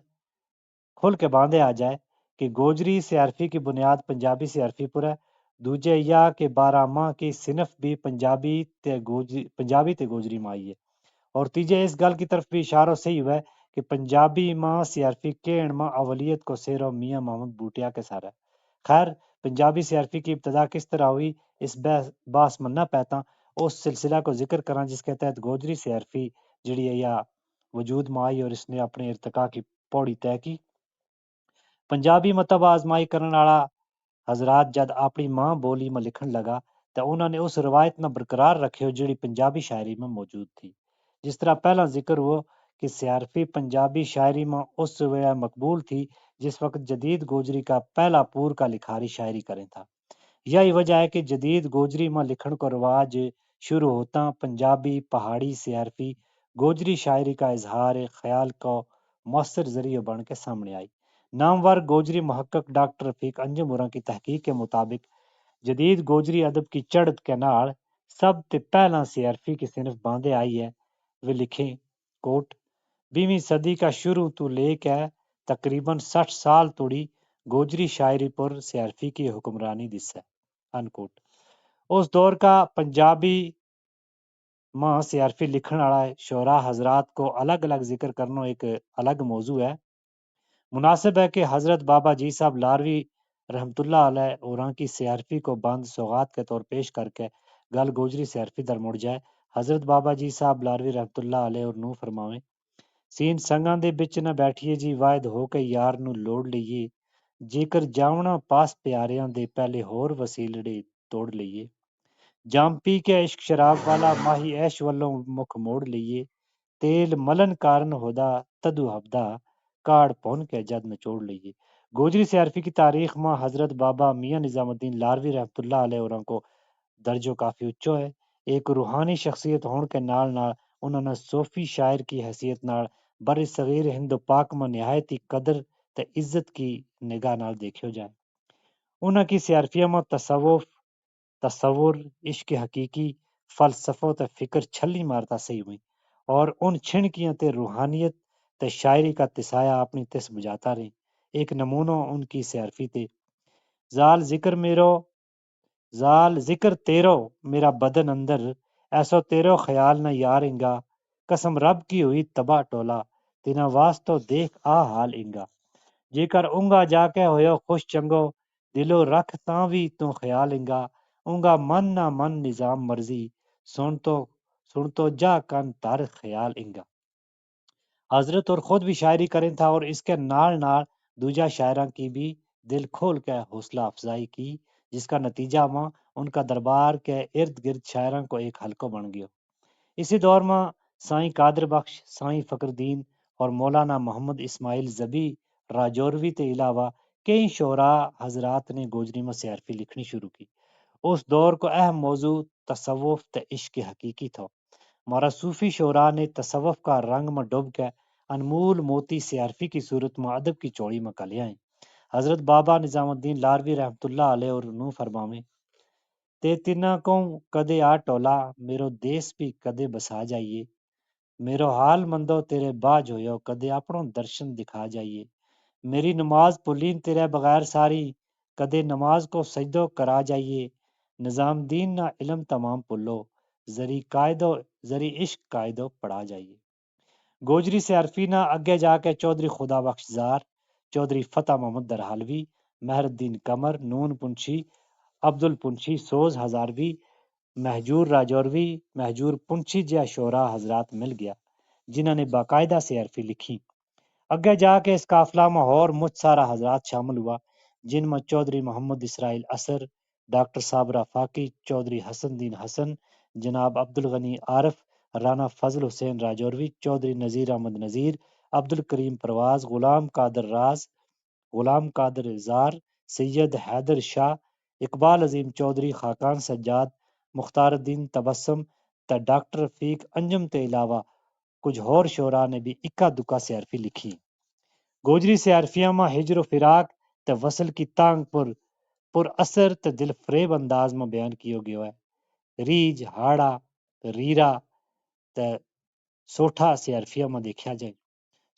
Speaker 6: کھل کے باندھے آ جائے کہ گوجری سیرفی کی بنیاد پنجابی سیرفی پر ہے، دوجے یا کہ بارہماں کی صنف بھی پنجابی تے گوجری میں آئی ہے، اور تیجے اس گل کی طرف بھی اشارہ صحیح ہوا ہے کہ پنجابی ماں سیرفی کہن ماں اولیت کو سیرو میاں محمد بوٹیا کے سارا ہے۔ خیر پنجابی سیرفی کی ابتدا کس طرح ہوئی اس باس میں نہ پیتا اس سلسلہ کو ذکر کرنا جس کے تحت گوجری سیرفی جڑی ہے یا وجود میں آئی اور اس نے اپنے ارتقاء کی پوڑی طے کی۔ پنجابی مطلب آزمائی کرنے والا حضرات جد اپنی ماں بولی میں لکھن لگا تو انہوں نے اس روایت نہ برقرار رکھے جڑی پنجابی شاعری میں موجود تھی۔ جس طرح پہلا ذکر ہوا کہ سیرفی پنجابی شاعری میں اس وقت مقبول تھی جس وقت جدید گوجری کا پہلا پور کا لکھاری شاعری کریں تھا۔ یہی وجہ ہے کہ جدید گوجری میں لکھن کو رواج شروع ہوتا پنجابی پہاڑی سیرفی گوجری شاعری کا اظہار خیال کو مؤثر ذریعہ بن کے سامنے آئی۔ نامور گوجری محقق ڈاکٹر رفیق انجم اورا کی تحقیق کے مطابق جدید گوجری ادب کی چڑھ کے نال سب تے پہلا سیرفی کی صنف باندھے آئی ہے۔ وہ لکھیں کوٹ 20ویں صدی کا شروع تو لے کے تقریباً 60 سال توڑی گوجری شاعری پر سیرفی کی حکمرانی دس ہے۔ انکوٹ۔ اس دور کا پنجابی ماں سیرفی لکھن والا شعراء حضرات کو الگ الگ ذکر کرنا ایک الگ موضوع ہے۔ مناسب ہے کہ حضرت بابا جی صاحب لاروی رحمت اللہ علیہ اوراں کی سیرفی کو بند سوغات کے طور پیش کر کے گل گوجری سیرفی در مڑ جائے۔ حضرت بابا جی صاحب لاروی رحمت اللہ علیہ اور نو فرماویں سین سنگاں دے بچ نہ بیٹھیے جی واحد ہو کے یار نو لوڑ لئیے جیکر جاونا پاس پیاریاں دے پہلے ہور وسیلڑے توڑ لئیے جام پی کے عشق شراب والا ماہی عیش والوں مکھ موڑ لئیے تیل ملن کارن ہودا تدو ہبدا کاڑ پون کے جد نچوڑ لئیے۔ گوجری سیرفی کی تاریخ میں حضرت بابا میاں نظام الدین لاروی رحمت اللہ علیہ اوراں کو درجو کافی اچو ہے۔ ایک روحانی شخصیت ہون کے نال نال انہوں نے صوفی شاعر کی حیثیت نال بر صغیر ہند و پاک میں نہایت ہی قدر تے عزت کی نگاہ نال دیکھو جائے۔ انہاں کی سیرفیہ میں تصور عشق حقیقی فلسفہ تے فکر چھلی مارتا صحیح ہوئی اور ان چھنکیاں تے روحانیت تے شاعری کا تسایہ اپنی تس بجاتا رہی۔ ایک نمونہ ان کی سیرفی تے زال ذکر تیرو میرا بدن اندر ایسو تیرو خیال نہ یار انگا قسم رب کی ہوئی تباہ ٹولا تینا واسطو دیکھ آ حال انگا جے کر اونگا جا کے ہویو خوش چنگو دلو رکھ تاں بھی تو خیال انگا اونگا من نہ من نظام مرضی سن تو جا کن تر خیال انگا۔ حضرت اور خود بھی شاعری کریں تھا اور اس کے نال نال دوجا شاعراں کی بھی دل کھول کے حوصلہ افزائی کی، جس کا نتیجہ ماں ان کا دربار کے ارد گرد شاعراں کو ایک حلقہ بن گیا۔ اسی دور میں سائیں قادر بخش، سائیں فخر الدین اور مولانا محمد اسماعیل زبی راجوروی کے علاوہ کئی شعراء حضرات نے گوجری میں سیارفی لکھنی شروع کی۔ اس دور کو اہم موضوع تصوف تے عشق حقیقی تھا۔ ہمارا صوفی شعراء نے تصوف کا رنگ میں ڈوب کے انمول موتی سیارفی کی صورت میں ادب کی چوڑی میں کلے آئیں۔ حضرت بابا نظام الدین لاروی رحمۃ اللہ علیہ اور نو فرماویں، تے تینا کو کدے آ ٹولا، میرو دیس بھی کدے بسا جائیے، میرو حال مندو تیرے باج ہویو، کدے اپنوں درشن دکھا جائیے، میری نماز پلین تیرے بغیر ساری، کدے نماز کو سجدو کرا جائیے، نظام دین نہ علم تمام پلو، زری عشق قائدو پڑھا جائیے۔ گوجری سے عرفینہ اگے جا کے چودھری خدا بخش زار، چودھری فتح محمد درحالوی، مہر الدین قمر، نون پنچھی، عبد الپنچھی، سوز ہزاروی، مہجور راجوروی، مہجور پنچھی جیا شعراء حضرات مل گیا جنہوں نے باقاعدہ سے عرفی لکھی۔ اگے جا کے اس قافلہ میں اور مجھ سارا حضرات شامل ہوا، جن میں چودھری محمد اسرائیل اثر، ڈاکٹر صابرہ فاقی، چودھری حسن دین حسن، جناب عبد الغنی عارف، رانا فضل حسین راجوروی، چودھری نذیر احمد نذیر، عبد الکریم پرواز، غلام قادر راز، غلام قادر زار، سید حیدر شاہ، اقبال عظیم چودھری، خاقان سجاد، مختار الدین تبسم تے ڈاکٹر رفیق انجم کے علاوہ کچھ اور شعراء نے بھی اکا دکا سے عرفی لکھی۔ گوجری سے عرفیہ میں ہجر و فراق تے وصل کی تانگ پر اثر تے دل فریب انداز میں بیان کیو گیا ہے۔ ریج، ہاڑا، ریرا تے سوٹھا سے عرفیہ میں دیکھا جائے۔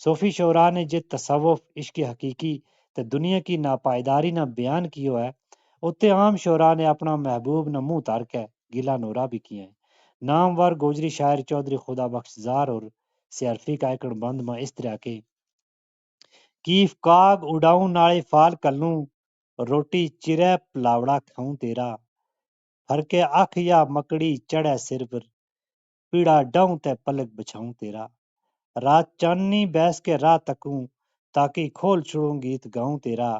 Speaker 6: صوفی شعراء نے جت تصوف، عشق حقیقی تے دنیا کی ناپائیداری نہ بیان کیو ہے، اتے عام شعراء نے اپنا محبوب نہ منہ تار کے گلا نورا بھی کیا ہے۔ نامور گوجری شاعر چودھری خدا بخش زار اور سیارفی کا ایکڑ بند میں اس طرح کے کیف کاغ اڑاؤں نالے فال کلوں، روٹی چرے پلاوڑا کھاؤں تیرا، پھر کے اکھ یا مکڑی چڑھے سر پر، پیڑا ڈاؤں تے پلک بچھاؤں تیرا، رات چاننی بیس کے راہ تکوں، تاکہ کھول چھڑوں گیت گاؤں تیرا،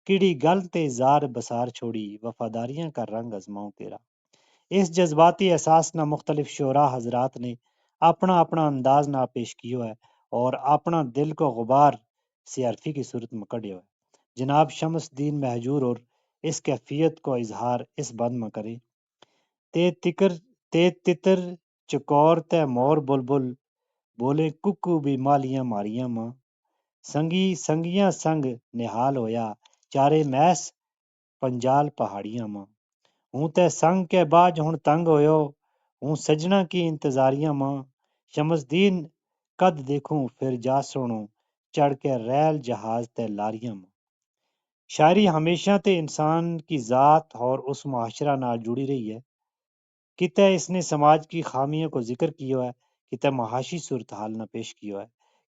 Speaker 6: کیڑی گل تے زار بسار چھوڑی، وفاداریاں کا رنگ ازماؤں تیرا۔ اس جذباتی احساس نہ مختلف شعراء حضرات نے اپنا اپنا انداز نہ پیش کیو ہے اور اپنا دل کو غبار سیارفی کی صورت میں کڑیو ہے۔ جناب شمس الدین مہجور اور اس کیفیت کو اظہار اس بند میں کریں، تے تتر چکور تے مور بلبل، بولے ککو بھی مالیاں ماریاں ماں، سنگیاں سنگ نہال ہویا، چارے میس پنجال پہاڑیاں ماں، ہوں تے سنگ کے باج ہن تنگ ہویو، ہوں سجنا کی انتظاریاں ماں، شمس دین کد دیکھوں پھر جا سنوں، چڑھ کے ریل جہاز تے لاریاں ماں۔ شاعری ہمیشہ تے انسان کی ذات اور اس معاشرہ نال جڑی رہی ہے، کتے اس نے سماج کی خامیوں کو ذکر کیو ہے، کتے معاشی صورتحال نہ پیش کیو ہے،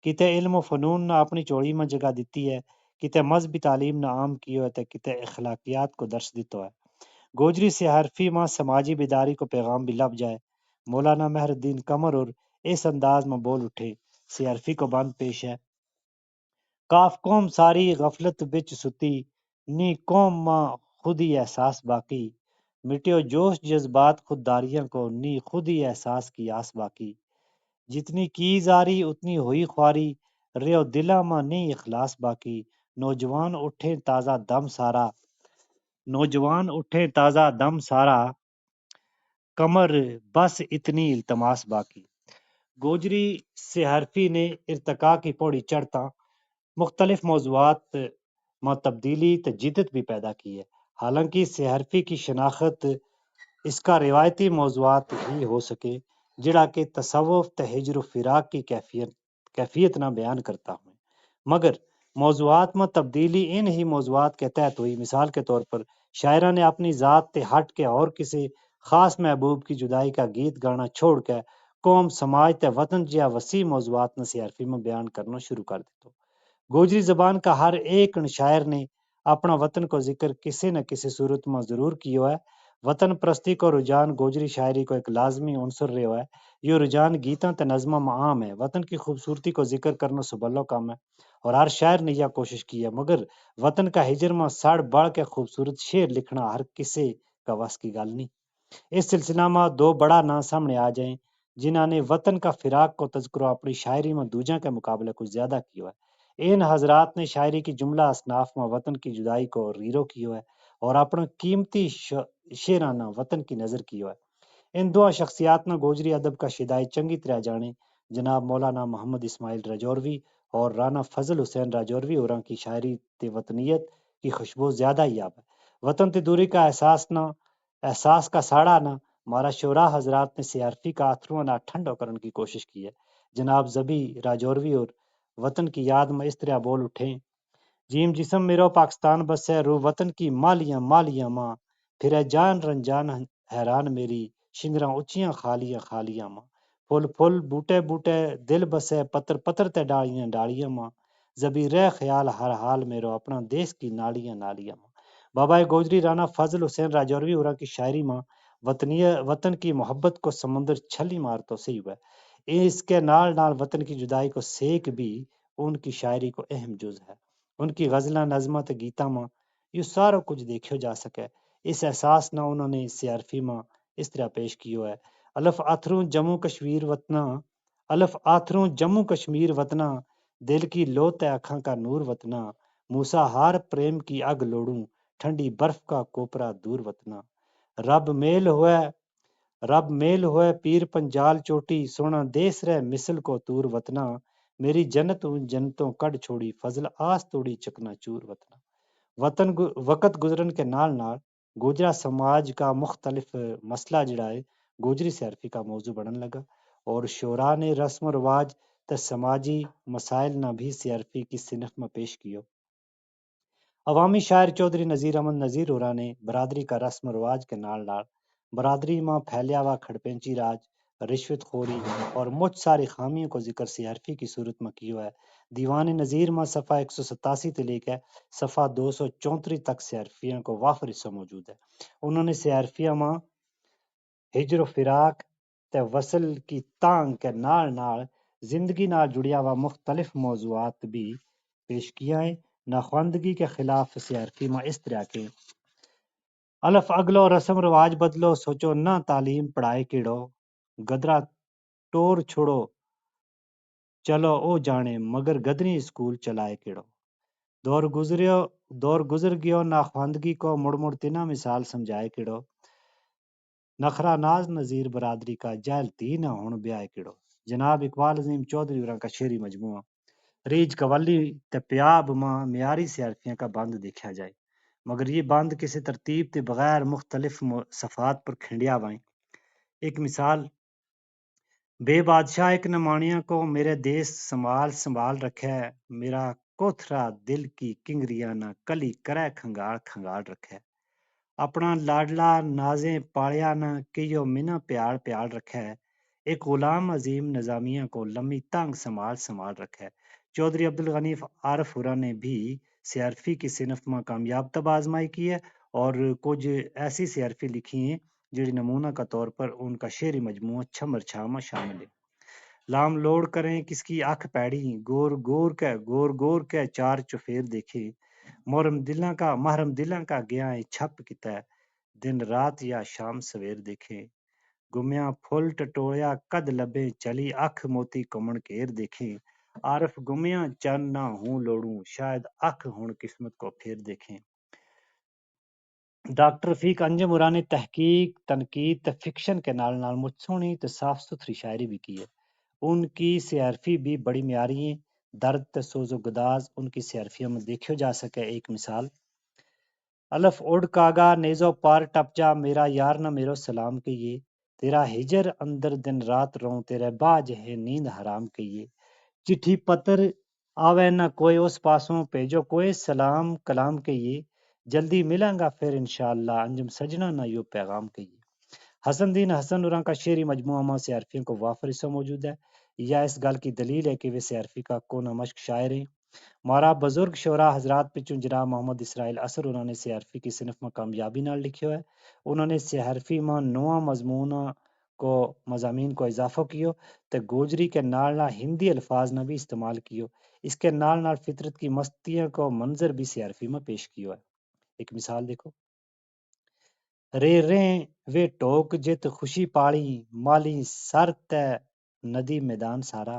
Speaker 6: کتے علم و فنون نہ اپنی چوڑی میں جگہ دیتی ہے، کتے مذہبی تعلیم نہ عام کیو ہے، کتے اخلاقیات کو درس دیتو ہے۔ گوجری سے حرفی ماں سماجی بیداری کو پیغام بھی لب جائے۔ مولانا مہر الدین قمر اور اس انداز میں بول اٹھے، سی حرفی کو بند پیش ہے۔ کاف قوم ساری غفلت بچ ستی، نی قوم ماں خود ہی احساس باقی، مٹیو جوش جذبات خودداریاں کو، نی خود ہی احساس کی آس باقی، جتنی کی زاری اتنی ہوئی خواری، ریو دلا ماں نہیں اخلاص باقی، نوجوان اٹھے تازہ دم سارا، نوجوان اٹھے تازہ دم سارا، کمر بس اتنی التماس باقی۔ گوجری سے حرفی نے ارتقاء کی پوڑی چڑھتا مختلف موضوعات میں تبدیلی تجدید بھی پیدا کی ہے، حالانکہ سے حرفی کی شناخت اس کا روایتی موضوعات ہی ہو سکے جڑا کہ تصوف تے ہجر و فراق کی کیفیت نہ بیان کرتا ہوں، مگر موضوعات میں تبدیلی ان ہی موضوعات کے تحت ہوئی۔ مثال کے طور پر شاعرہ نے اپنی ذات تے ہٹ کے اور کسی خاص محبوب کی جدائی کا گیت گانا چھوڑ کے قوم، سماج تے وطن جیا وسیع موضوعات نے سی حرفی میں بیان کرنا شروع کر دیتا۔ گوجری زبان کا ہر ایک شاعر نے اپنا وطن کو ذکر کسی نہ کسی صورت میں ضرور کیو ہے، وطن پرستی کو رجحان گوجری شاعری کو ایک لازمی عنصر رہا ہے۔ یہ رجحان گیتاں تے نظماں میں عام ہے۔ وطن کی خوبصورتی کو ذکر کرنا سبلو کام ہے اور ہر شاعر نے یہ کوشش کی ہے، مگر وطن کا ہجر میں سڑ بڑھ کے خوبصورت شعر لکھنا ہر کسی کا وس کی گل نہیں۔ اس سلسلہ میں دو بڑا نام سامنے آ جائیں جنہوں نے وطن کا فراق کو تذکرہ اپنی شاعری میں دوجہ کے مقابلے کچھ زیادہ کیا ہے۔ ان حضرات نے شاعری کی جملہ اصناف میں وطن کی جدائی کو ریرو کیا ہے اور اپنا قیمتی شعرانہ وطن کی نظر کیا ہے۔ ان دو شخصیات نے گوجری ادب کا شدائی چنگی طرح جانے جناب مولانا محمد اسماعیل راجوروی اور رانا فضل حسین راجوروی اوراں کی شاعری تے وطنیت کی خوشبو زیادہ ہی آب ہے۔ وطن تے دوری کا احساس کا ساڑا نہ مارا شعراء حضرات نے سیارفی کا اتھرواں نہ ٹھنڈو کرنے کی کوشش کی ہے۔ جناب زبی راجوروی اور وطن کی یاد میں اس طرح بول اٹھیں، جیم جسم میرو پاکستان بس ہے، رو وطن کی مالیاں مالیاں ماں، پھر جان رنجان حیران میری، شنگراں اچیاں خالیاں خالیاں ماں، پھل پھل بوٹے بوٹے دل بسے، پتر پتر تے ڈالیاں ڈالیاں ماں، زبی رہ خیال ہر حال میرو، اپنا دیس کی نالیاں نالیاں ماں۔ بابا گوجری رانا فضل حسین راجوروی اورا کی شاعری ماں وطن کی محبت کو سمندر چھلی مار تو صحیح ہوا ہے۔ اس کے نال نال وطن کی جدائی کو سیک بھی ان کی شاعری کو اہم جز ہے۔ ان کی غزلاں نظمہ تے گیتاں ماں یہ سارا کچھ دیکھو جا سکے۔ اس احساس نہ انہوں نے سیارفی ماں اس طرح پیش کیو ہے، الف آتھروں جموں کشمیر وطنا، الف آتھروں جموں کشمیر وطنا، دل کی لو تے آنکھاں کا نور وطنا، موسیٰ ہار پریم کی اگ لوڑوں، ٹھنڈی برف کا کوپرا دور وطنا، رب میل ہوئے پیر پنجال چوٹی، سونا دیس رہ مثل کو تور وطنا، میری جنت ان جنتوں کڈ چھوڑی، فضل آس توڑی چکنا چور وطنا۔ وقت گزرن کے نال نال گوجرا سماج کا مختلف مسئلہ جڑا ہے گوجری سیارفی کا موضوع بنن لگا اور شعراء نے رسم و رواج تے سماجی مسائل نہ بھی سیارفی کی صنف میں پیش کیو۔ عوامی شاعر چودھری نذیر احمد نذیر اورا نے برادری کا رسم و رواج کے نال نال برادری میں پھیلیا ہوا کھڑپینچی راج، رشوت خوری اور مجھ ساری خامیوں کو ذکر سیارفی کی صورت میں کیو ہے۔ دیوان نذیر میں صفحہ 187 تے لے کے صفحہ 234 تک سیارفیاں کو وافر حصہ موجود ہے۔ انہوں نے سیارفیاں میں ہجر و فراق تے وصل کی تانگ کے نال نال زندگی نال جڑیا ہوا مختلف موضوعات بھی پیش کیا ہے۔ ناخواندگی کے خلاف سیارفی میں اس طرح کے الف اگلو رسم رواج بدلو، سوچو نہ تعلیم پڑھائے کیڑو، گدرا ٹور چھوڑو چلو او جانے، مگر گدری اسکول چلائے کیڑو، دور گزر گیو ناخواندگی کو، مڑ مڑ تینا مثال سمجھائے کیڑو، نخرا ناز نذیر برادری کا، جائل تھی نہ ہون بیائے کیڑو۔ جناب اقبال عظیم چودھری اورا کا شعری مجموعہ ریج قوالی تے پیاب ماں معیاری سیارفیاں کا بند دیکھا جائے، مگر یہ بند کسی ترتیب تے بغیر مختلف صفحات پر کھنڈیا وائیں۔ ایک مثال، بے بادشاہ ایک نمانیاں کو، میرے دیس سنبھال سنبھال رکھے، میرا کوتھرا دل کی کنگریاں نہ کلی کرے کھنگال کھنگال رکھے، اپنا لاڈلا نازیں پالیا نہ کئیو منا پیال پیال رکھے، ایک غلام عظیم نظامیہ کو لمبی تنگ سنبھال سنبھال رکھے۔ چودھری عبدالغنی عارف اورا نے بھی سیارفی کی صنف میں کامیاب طب آزمائی کی ہے اور کچھ ایسی سیارفی لکھی ہیں جڑی نمونہ کا طور پر ان کا شعری مجموعہ چھمر چھاما شامل ہے۔ لام لوڑ کریں کس کی آنکھ پیڑی، گور گور کے چار چفیر دیکھے، محرم دلاں کا گیا ہے چھپ کتا ہے، دن رات یا شام سویر دیکھے، گمیاں پھل ٹٹویا قد لبیں چلی، اکھ موتی کمن کیر دیکھیں، عارف گمیاں چن نہ ہوں لوڑوں، شاید اکھ ہون قسمت کو پھر دیکھیں۔ ڈاکٹر رفیق انجم اورا نے تحقیق، تنقید تے فکشن کے نال نال مجھ سونی تے صاف ستھری شاعری بھی کی ہے۔ ان کی سیارفی بھی بڑی معیاری ہیں، درد تے سوز و گداز ان کی سیارفیوں میں دیکھو جا سکے۔ ایک مثال، الف اڑ کاگا نیزو پار ٹپ جا، میرا یار نہ میرو سلام کہیے، تیرا ہجر اندر دن رات رہوں، تیرے باج ہے نیند حرام کہیے، چٹھی پتر آوے نہ کوئی اس پاسوں، بھیجو کوئی سلام کلام کہیے، جلدی ملیں گا پھر انشاءاللہ، انجم سجنا نہ یو پیغام کہیے۔ حسن دین حسن اورا کا شعری مجموعہ میں سیارفیوں کو وافر حصہ موجود ہے۔ یا اس گل کی دلیل ہے کہ وہ سیارفی کا کونا مشق شاعر ہیں۔ مارا بزرگ شعرا حضرات پچھوں جناب محمد اسرائیل اثر انہوں نے سیارفی کی صنف میں کامیابی نال لکھیو ہے. انہوں نے سیارفی میں نواں مضامین کو اضافہ کیو تے گوجری کے نال نال ہندی الفاظ نہ بھی استعمال کیو. اس کے نال نال فطرت کی مستیاں کو منظر بھی سیارفی میں پیش کیو ہے. ایک مثال دیکھو. رے ریں وے ٹوک جت خوشی پاڑی مالی سر تے ندی میدان سارا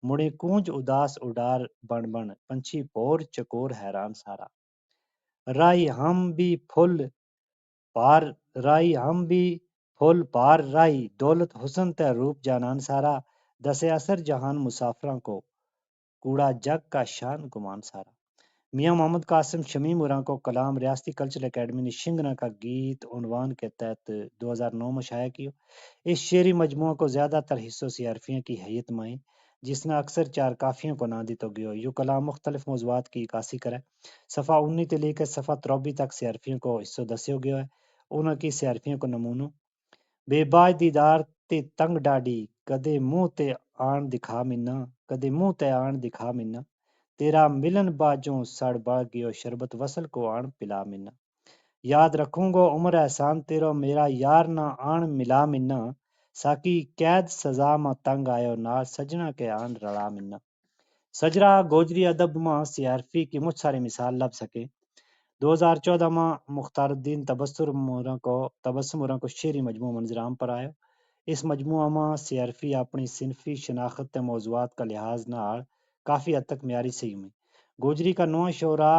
Speaker 6: مڑے کونج اداس اڈار بن بن پنچھی پور چکور حیران سارا. رائی ہم بھی پھل پار رائی ہم بھی پھل پار رائی دولت حسن تے روپ جانان سارا دسے اثر جہان مسافراں کو کوڑا جگ کا شان گمان سارا. میاں محمد قاسم شمیم اراں کو کلام ریاستی کلچرل اکیڈمی نے شنگنا کا گیت عنوان کے تحت 2009 میں شائع کیا. اس شعری مجموعہ کو زیادہ تر حصوں سیارفیوں کی حیت میں جس نے اکثر چار کافیوں کو نہ دی تو گیو. یو کلام مختلف موضوعات کی عکاسی کرے. صفحہ 19 تے لے کے صفحہ 53 تک سیارفیوں کو حصوں دسیو گیا ہے. انہاں کی سیارفیوں کو نمونوں بے باج دیدار تے تنگ ڈاڈی کدے منہ تے آن دکھا منا کدے منہ تے آن دکھا منا تیرا ملن باجوں سڑ بڑھ گیو شربت وصل کو آن پلا منا. یاد رکھوں گو عمر احسان تیرو میرا یار نہ آن ملا منا ساکی قید سزا ما تنگ آیو نال سجنا کے آن رڑا منا. سجرا گوجری ادب ماں سیارفی کی مجھ ساری مثال لب سکے. 2014 میں مختار الدین تبسم اوروں کو شعری مجموعہ منظرام پر آیا. اس مجموعہ میں سیارفی اپنی صنفی شناخت تے موضوعات کا لحاظ نال کافی حد تک معیاری صحیح میں. گوجری کا نواں شعرا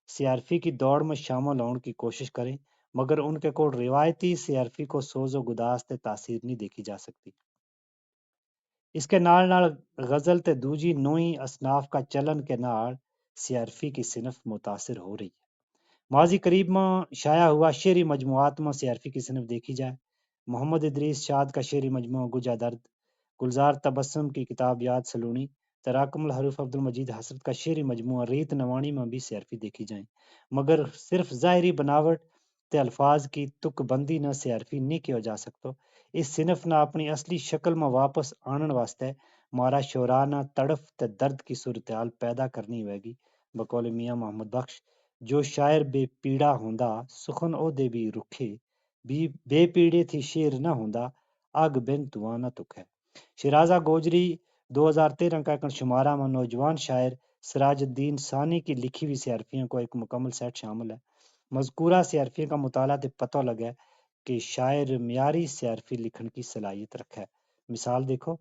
Speaker 6: سیارفی کی دوڑ میں شامل ہونے کی کوشش کریں مگر ان کے کول روایتی سیارفی کو سوز و گداز تے تاثیر نہیں دیکھی جا سکتی. اس کے نال نال غزل تے دوجی نوئی اصناف کا چلن کے نال سیارفی کی صنف متاثر ہو رہی ہے. ماضی قریب میں شائع ہوا شعری مجموعات میں سیارفی کی صنف دیکھی جائے. محمد ادریس شاد کا شعری مجموعہ گجا درد، گلزار تبسم کی کتاب یاد سلونی، تراکم الحروف عبد المجید حسرت کا شعری مجموعہ ریت نوانی میں بھی سیارفی دیکھی جائیں مگر صرف ظاہری بناوٹ تے الفاظ کی تک بندی نہ سیارفی نہیں کیا جا سکتا. اس صنف نہ اپنی اصلی شکل میں واپس آنن واسطے مارا شعراء نہ تڑف تے درد کی صورتحال پیدا کرنی ہوئے گی. بقول میاں محمد بخش جو شاعر بے پیڑا ہوندا سخن او دے بھی رکھے بے پیڑے تھی شعر نہ ہوندا اگ بن تواں نہ تکھے. شیرازہ گوجری 2013 کا ایک شمارہ میں نوجوان شاعر سراج الدین ثانی کی لکھی ہوئی سیارفیوں کو ایک مکمل سیٹ شامل ہے. مذکورہ سیارفیوں کا مطالعہ تے پتہ لگا کہ شاعر معیاری سیارفی لکھن کی صلاحیت رکھا ہے. مثال دیکھو.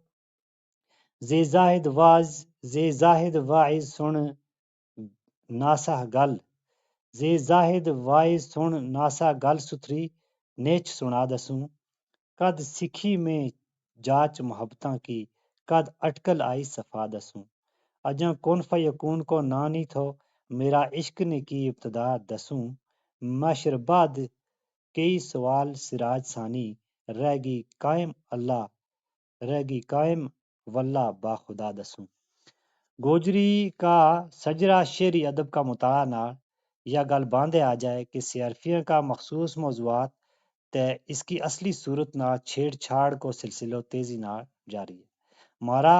Speaker 6: زے زاہد واعظ سن ناسا گل زے زاہد واعظ سن ناسا گل ستھری نیچ سنا دسوں کد سکھی میں جاچ محبتاں کی کد اٹکل آئی صفا دسوں اجاں کن فیکون کو نانی تھو میرا عشق نے کی ابتدا دسوں معاشر بعد کئی سوال سراج ثانی رہ گی قائم واللہ با خدا دسوں. گوجری کا سجرا شعری ادب کا مطالعہ نال یا گل باندھے آ جائے کہ سیارفیوں کا مخصوص موضوعات تے اس کی اصلی صورت نال چھیڑ چھاڑ کو سلسلہ تیزی نال جاری ہے. مارا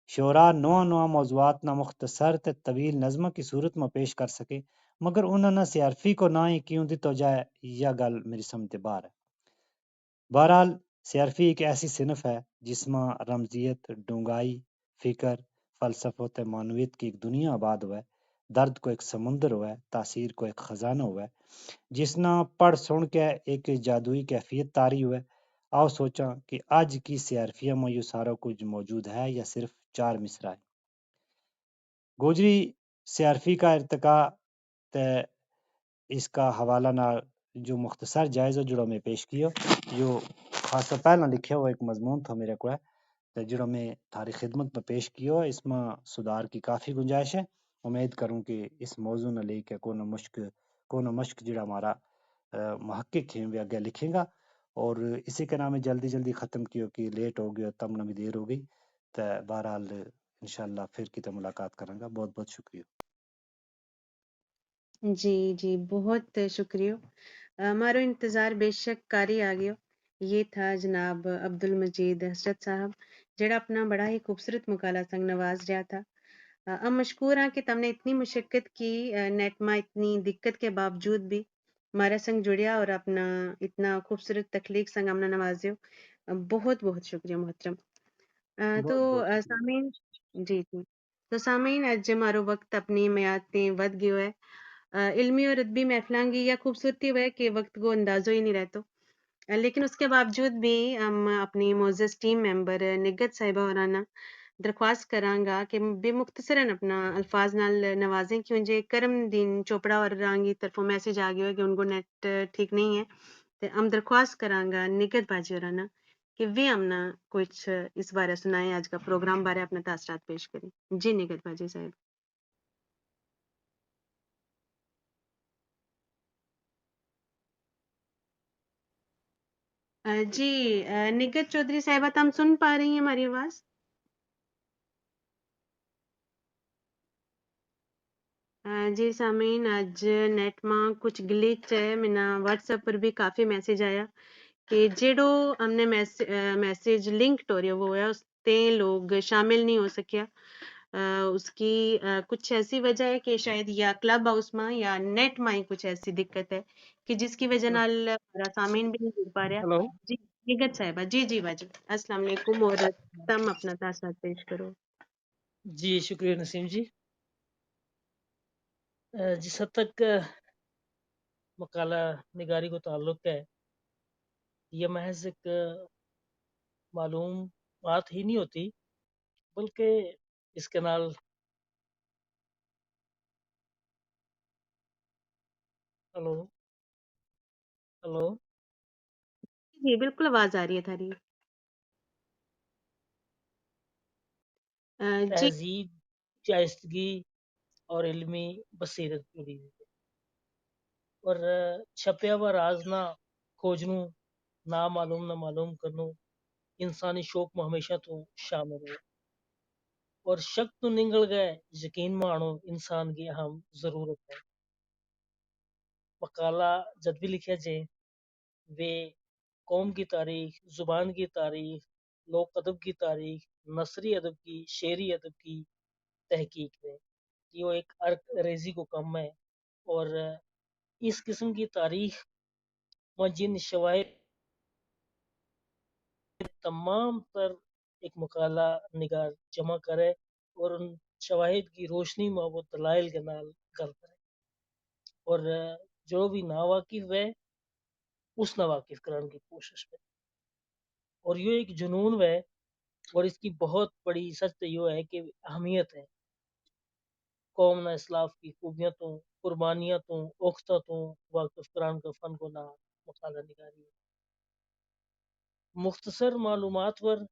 Speaker 6: شعراء نواں موضوعات نہ مختصر تے طویل نظمہ کی صورت میں پیش کر سکے مگر انہوں نے سیارفی کو نہ ہی کیوں دی تو جائے یا گل میری سمجھ باہر ہے. بہرحال سیارفی ایک ایسی صنف ہے جس میں رمزیت، ڈونگائی، فکر، فلسفہ تے معنویت کی ایک دنیا آباد ہوا ہے. درد کو ایک سمندر ہوا ہے، تاثیر کو ایک خزانہ ہوا ہے جس نہ پڑھ سن کے ایک جادوئی کیفیت تاری ہوئے. آؤ سوچاں کہ آج کی سیارفیہ میں یہ سارا کچھ موجود ہے یا صرف چار مصرع ہے. گوجری سیارفی کا ارتقاء تے اس کا حوالہ نہ جو مختصر جائزہ جڑا میں پیش کیا جو خاصا پہلا لکھا ہوا ایک مضمون تھا میرے کو جڑا میں تاریخ خدمت میں پیش کیا اس میں سدھار کی کافی گنجائش ہے. امید کروں کہ اس موضوع نہ لے کے کون مشق جڑا ہمارا محقق ہیں وہ آگے لکھیں گا اور اسی کے نام جلدی ختم کیو کہ لیٹ ہو گیا تب نہ بھی دیر ہو گئی. تو بہرحال انشاءاللہ پھر کتے ملاقات کریں گا. بہت بہت شکریہ.
Speaker 1: جی بہت شکریہ. ہمارو انتظار بے شک کاری آ گیا. یہ تھا جناب عبد المجید حسرت صاحب جڑا اپنا بڑا ہی خوبصورت مکالہ سنگ نواز رہا تھا. مشکور ہاں کہ تم نے اتنی مشقت کی نیٹ میں اتنی دقت کے باوجود بھی ہمارا سنگ جڑیا اور اپنا اتنا خوبصورت تخلیق سنگ ہمنا نوازیو بہت بہت شکریہ محترم تو
Speaker 4: بہت بہت شکریہ
Speaker 1: سامعین جی جی تو سامعین اج ہمارو وقت اپنی میعاد تے ود گیو ہے علمی اور ادبی محفلاں گی یا خوبصورتی ہے کہ وقت کو اندازو ہی نہیں رہتو لیکن اس کے باوجود بھی ہم اپنی معزز ٹیم ممبر نگت صاحبہ ہورانا درخواست کراں گا کہ بے مختصراً اپنا الفاظ نال نوازیں کیوں جے کرم دین چوپڑا اور رانگی طرفوں میسج آ گیا ہے کہ ان کو نیٹ ٹھیک نہیں ہے تو ہم درخواست کراں گا نگت باجی ہورانا کہ وہ ہمنا کچھ اس بارے سنائیں آج کا پروگرام بارے اپنے تاثرات پیش کریں جی نگت باجی صاحب جی نگت چودھری صاحبہ تم سن پا رہی ہیں ہماری آواز جی سامعین اج نیٹ ماں کچھ گلیچ ہے منا واٹس ایپ پر بھی کافی میسج آیا کہ جیڑو ہم نے میسج لنک ٹوریا وہ ہے اس تے لوگ شامل نہیں ہو سکیا اس کی کچھ ایسی وجہ ہے کہ شاید یا کلب ہاؤس میں یا نیٹ میں ہی کچھ ایسی دقت ہے کہ جس کی وجہ نال ہمارا سامعین بھی نہیں جڑ پا رہا
Speaker 3: ہلو
Speaker 1: جی نگت صاحبہ جی جی باجی السلام علیکم اور تم اپنا تاثرات پیش کرو
Speaker 3: جی شکریہ نسیم جی جس حد تک مقالہ نگاری کو تعلق ہے یہ محض ایک معلوم بات ہی نہیں ہوتی بلکہ اس کے نال ہلو ہلو
Speaker 1: جی بالکل آواز آ رہی ہے تھاری جی
Speaker 3: تہذیب شائستگی اور علمی بصیرت جڑی ہوئی ہے اور چھپیا ہوا راز نہ کھوجنوں نہ معلوم کرنوں انسانی شوق میں ہمیشہ تو شامل ہے اور شک تو نگل گئے یقین مانو انسان کی اہم ضرورت ہے مقالہ جب بھی لکھا جائے وہ قوم کی تاریخ زبان کی تاریخ لوک ادب کی تاریخ نثری ادب کی شعری ادب کی تحقیق ہے یہ ایک ارک ریزی کو کم ہے اور اس قسم کی تاریخ میں جن شواہد تمام تر ایک مقالہ نگار جمع کرے اور ان شواہد کی روشنی میں وہ دلائل کے نال گل کرے اور جو بھی ناواقف ہے اس ناواقف کرنے کی کوشش میں اور یہ ایک جنون ہے اور اس کی بہت بڑی سچ تو یہ ہے کہ اہمیت ہے قوم نہ اسلاف کی خوبیاں تو قربانیاں تو اوکھتا تو واقف قرآن کا فن کو نہ مقالہ نگاری ہے مختصر معلومات پر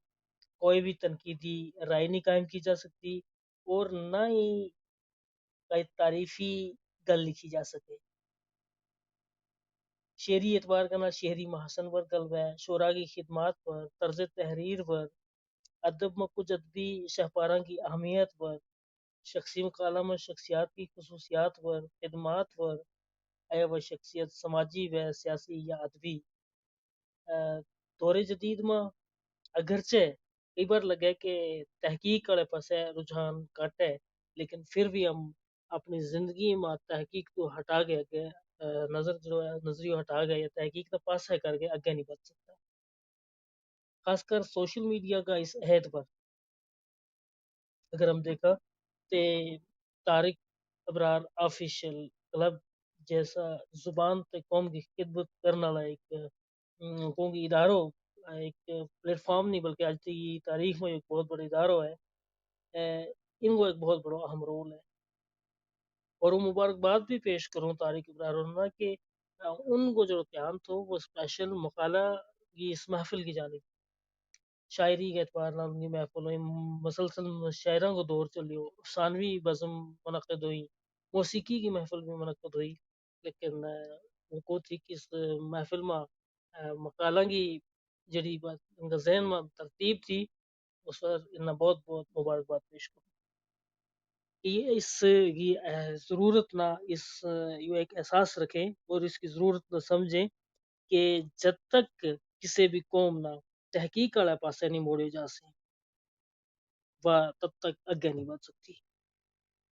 Speaker 3: کوئی بھی تنقیدی رائے نہیں قائم کی جا سکتی اور نہ ہی کوئی تعریفی گل لکھی جا سکے شعری اعتبار کا نہ شہری محسن پر قلب ہے شعراء کی خدمات پر طرز تحریر پر ادب میں کچھ ادبی شہپاراں کی اہمیت پر شخصی مکالمہ میں شخصیات کی خصوصیات پر خدمات پر اے وہ شخصیت سماجی و سیاسی یا ادبی دور جدید میں اگرچہ کئی بار لگے کہ تحقیق والے پاس رجحان کٹ ہے لیکن پھر بھی ہم اپنی زندگی میں تحقیق تو ہٹا کے اگے نظر جو ہے نظریہ ہٹا گئے یا تحقیق کا پاسا کر کے اگے نہیں بڑھ سکتا خاص کر سوشل میڈیا کا اس عہد پر اگر ہم دیکھا تو طارق ابرار آفیشل کلب جیسا زبان تے قوم کی خدمت کرنے والا ایک قوم کی اداروں ایک پلیٹ فارم نہیں بلکہ آج کی تاریخ میں ایک بہت بڑا اداروں ہے ان کو ایک بہت بڑا اہم رول ہے اور وہ مبارکباد بھی پیش کروں طارق ابرار کہ ان کو جو قیام تھو وہ اسپیشل مقالہ کی اس محفل کی جانب شاعری کے اعتبار نال ان کی محفل ہوئی مسلسل شاعراں کو دور چلیو ثانوی بزم منعقد ہوئی موسیقی کی محفل بھی منعقد ہوئی لیکن وہ کو تھی کہ اس محفل میں مقالہ کی جڑی بات ان کا ذہن میں ترتیب تھی اس پر انہیں بہت بہت مبارکباد پیش کروں یہ اس کی ضرورت نہ اس یہ ایک احساس رکھیں اور اس کی ضرورت نہ سمجھیں کہ جب تک کسی بھی قوم نہ تحقیق والے پاسے نہیں موڑے جا سکے وہ تب تک اگے نہیں بڑھ سکتی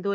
Speaker 1: 2